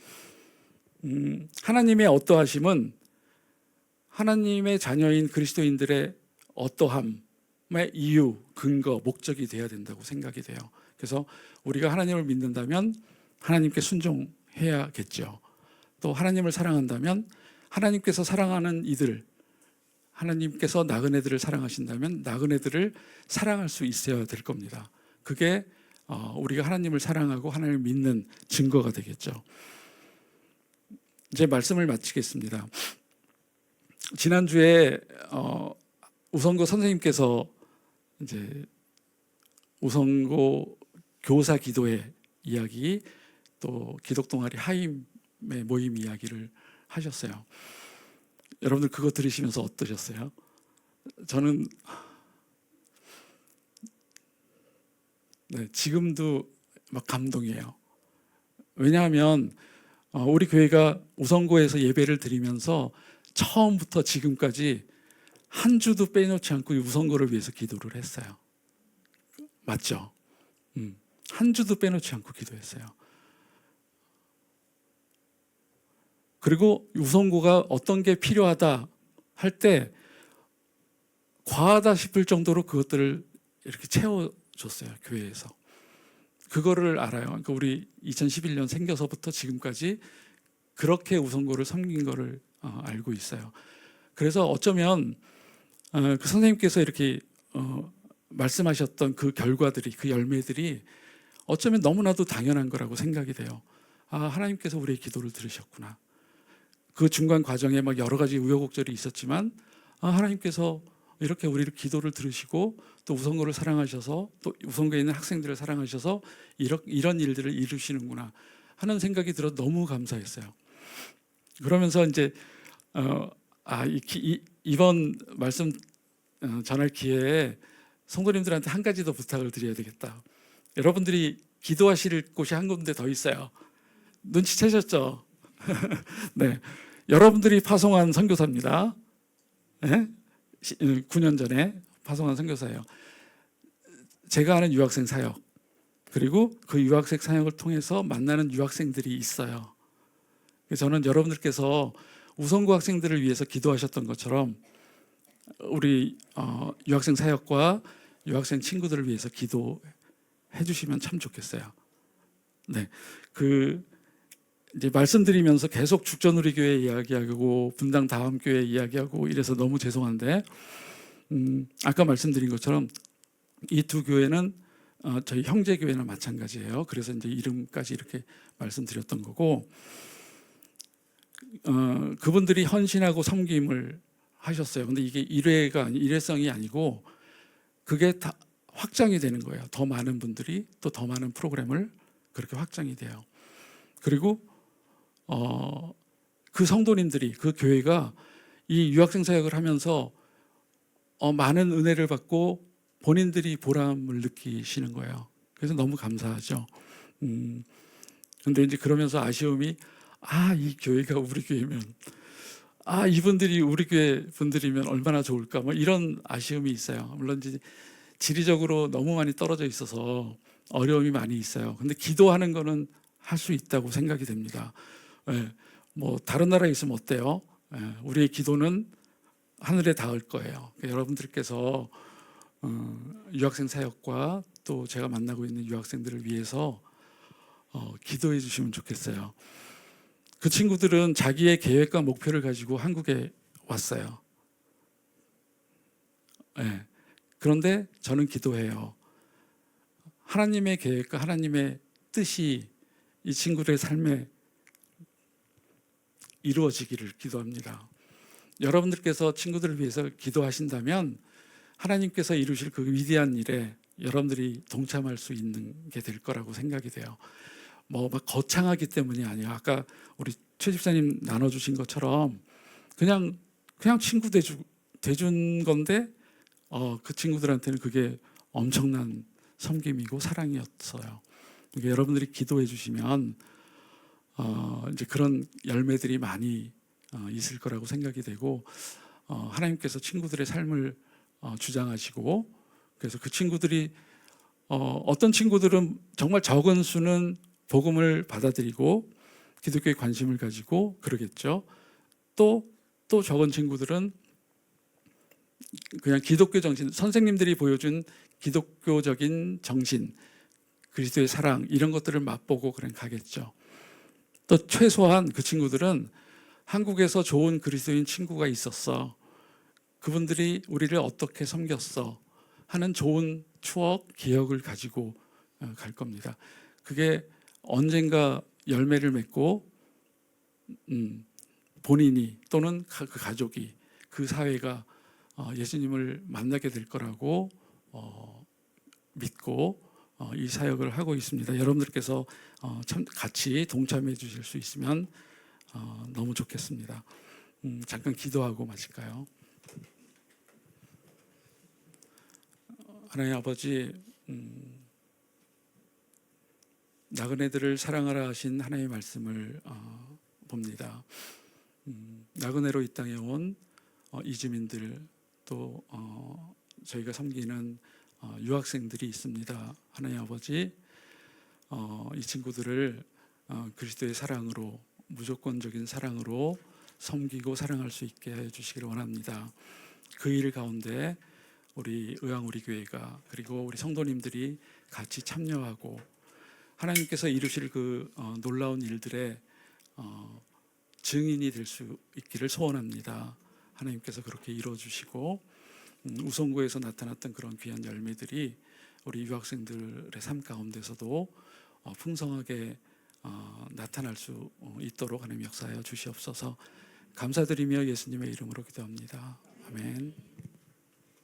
하나님의 어떠하심은 하나님의 자녀인 그리스도인들의 어떠함의 이유, 근거, 목적이 되어야 된다고 생각이 돼요. 그래서 우리가 하나님을 믿는다면 하나님께 순종해야겠죠. 또 하나님을 사랑한다면 하나님께서 사랑하는 이들, 하나님께서 나그네들을 사랑하신다면 나그네들을 사랑할 수 있어야 될 겁니다. 그게 우리가 하나님을 사랑하고 하나님을 믿는 증거가 되겠죠. 이제 말씀을 마치겠습니다. 지난주에 우선고 선생님께서 이제 우선고 교사 기도회 이야기, 또 기독 동아리 하임의 모임 이야기를 하셨어요. 여러분들 그거 들으시면서 어떠셨어요? 저는 네, 지금도 막 감동이에요. 왜냐하면 우리 교회가 우선고에서 예배를 드리면서 처음부터 지금까지 한 주도 빼놓지 않고 이 우선고를 위해서 기도를 했어요. 맞죠? 한 주도 빼놓지 않고 기도했어요. 그리고 우선고가 어떤 게 필요하다 할 때 과하다 싶을 정도로 그것들을 이렇게 채워줬어요, 교회에서. 그거를 알아요. 그러니까 우리 2011년 생겨서부터 지금까지 그렇게 우선고를 섬긴 거를 알고 있어요. 그래서 어쩌면 그 선생님께서 이렇게 말씀하셨던 그 결과들이, 그 열매들이 어쩌면 너무나도 당연한 거라고 생각이 돼요. 아, 하나님께서 우리의 기도를 들으셨구나. 그 중간 과정에 막 여러 가지 우여곡절이 있었지만 하나님께서 이렇게 우리를 기도를 들으시고 또 우선고를 사랑하셔서 또 우선고에 있는 학생들을 사랑하셔서 이런 일들을 이루시는구나 하는 생각이 들어 너무 감사했어요. 그러면서 이제 이번 말씀 전할 기회에 성도님들한테 한 가지 더 부탁을 드려야 되겠다. 여러분들이 기도하실 곳이 한 군데 더 있어요. 눈치채셨죠? 네, 여러분들이 파송한 선교사입니다. 네? 9년 전에 파송한 선교사예요. 제가 하는 유학생 사역, 그리고 그 유학생 사역을 통해서 만나는 유학생들이 있어요. 저는 여러분들께서 우선고 학생들을 위해서 기도하셨던 것처럼 우리 유학생 사역과 유학생 친구들을 위해서 기도해 주시면 참 좋겠어요. 네, 이제 말씀드리면서 계속 죽전우리교회 이야기하고 분당 다음교회 이야기하고 이래서 너무 죄송한데 아까 말씀드린 것처럼 이 두 교회는 저희 형제 교회나 마찬가지예요. 그래서 이제 이름까지 이렇게 말씀드렸던 거고 그분들이 헌신하고 섬김을 하셨어요. 근데 이게 일회성이 아니고 그게 다 확장이 되는 거예요. 더 많은 분들이 또 더 많은 프로그램을 그렇게 확장이 돼요. 그리고 그 성도님들이, 그 교회가 이 유학생 사역을 하면서 많은 은혜를 받고 본인들이 보람을 느끼시는 거예요. 그래서 너무 감사하죠. 근데 이제 그러면서 아쉬움이 이 교회가 우리 교회면 이분들이 우리 교회 분들이면 얼마나 좋을까 뭐 이런 아쉬움이 있어요. 물론 이제 지리적으로 너무 많이 떨어져 있어서 어려움이 많이 있어요. 근데 기도하는 거는 할 수 있다고 생각이 됩니다. 뭐 다른 나라에 있으면 어때요? 우리의 기도는 하늘에 닿을 거예요. 그러니까 여러분들께서 유학생 사역과 또 제가 만나고 있는 유학생들을 위해서 기도해 주시면 좋겠어요. 그 친구들은 자기의 계획과 목표를 가지고 한국에 왔어요. 그런데 저는 기도해요. 하나님의 계획과 하나님의 뜻이 이 친구들의 삶에 이루어지기를 기도합니다. 여러분들께서 친구들을 위해서 기도하신다면 하나님께서 이루실 그 위대한 일에 여러분들이 동참할 수 있는 게 될 거라고 생각이 돼요. 뭐 막 거창하기 때문이 아니에요. 아까 우리 최 집사님 나눠주신 것처럼 그냥 친구 대준 건데 그 친구들한테는 그게 엄청난 섬김이고 사랑이었어요. 그러니까 여러분들이 기도해 주시면 이제 그런 열매들이 많이 있을 거라고 생각이 되고 하나님께서 친구들의 삶을 주장하시고 그래서 그 친구들이 어떤 친구들은 정말 적은 수는 복음을 받아들이고 기독교에 관심을 가지고 그러겠죠. 또 적은 친구들은 그냥 기독교 정신, 선생님들이 보여준 기독교적인 정신, 그리스도의 사랑 이런 것들을 맛보고 그냥 가겠죠. 또 최소한 그 친구들은 한국에서 좋은 그리스도인 친구가 있었어. 그분들이 우리를 어떻게 섬겼어 하는 좋은 추억, 기억을 가지고 갈 겁니다. 그게 언젠가 열매를 맺고 본인이 또는 그 가족이 그 사회가 예수님을 만나게 될 거라고 믿고 이 사역을 하고 있습니다. 여러분들께서 참 같이 동참해 주실 수 있으면 너무 좋겠습니다. 잠깐 기도하고 마실까요? 하나님 아버지, 나그네들을 사랑하라 하신 하나님의 말씀을 봅니다. 나그네로 이 땅에 온 이주민들, 또 저희가 섬기는 유학생들이 있습니다. 하나님 아버지, 이 친구들을 그리스도의 사랑으로, 무조건적인 사랑으로 섬기고 사랑할 수 있게 해주시기를 원합니다. 그 일 가운데 우리 의왕우리교회가, 그리고 우리 성도님들이 같이 참여하고 하나님께서 이루실 그 놀라운 일들의 증인이 될 수 있기를 소원합니다. 하나님께서 그렇게 이루어주시고 우성구에서 나타났던 그런 귀한 열매들이 우리 유학생들의 삶 가운데서도 풍성하게 나타날 수 있도록 하나님 역사하여 주시옵소서. 감사드리며 예수님의 이름으로 기도합니다. 아멘.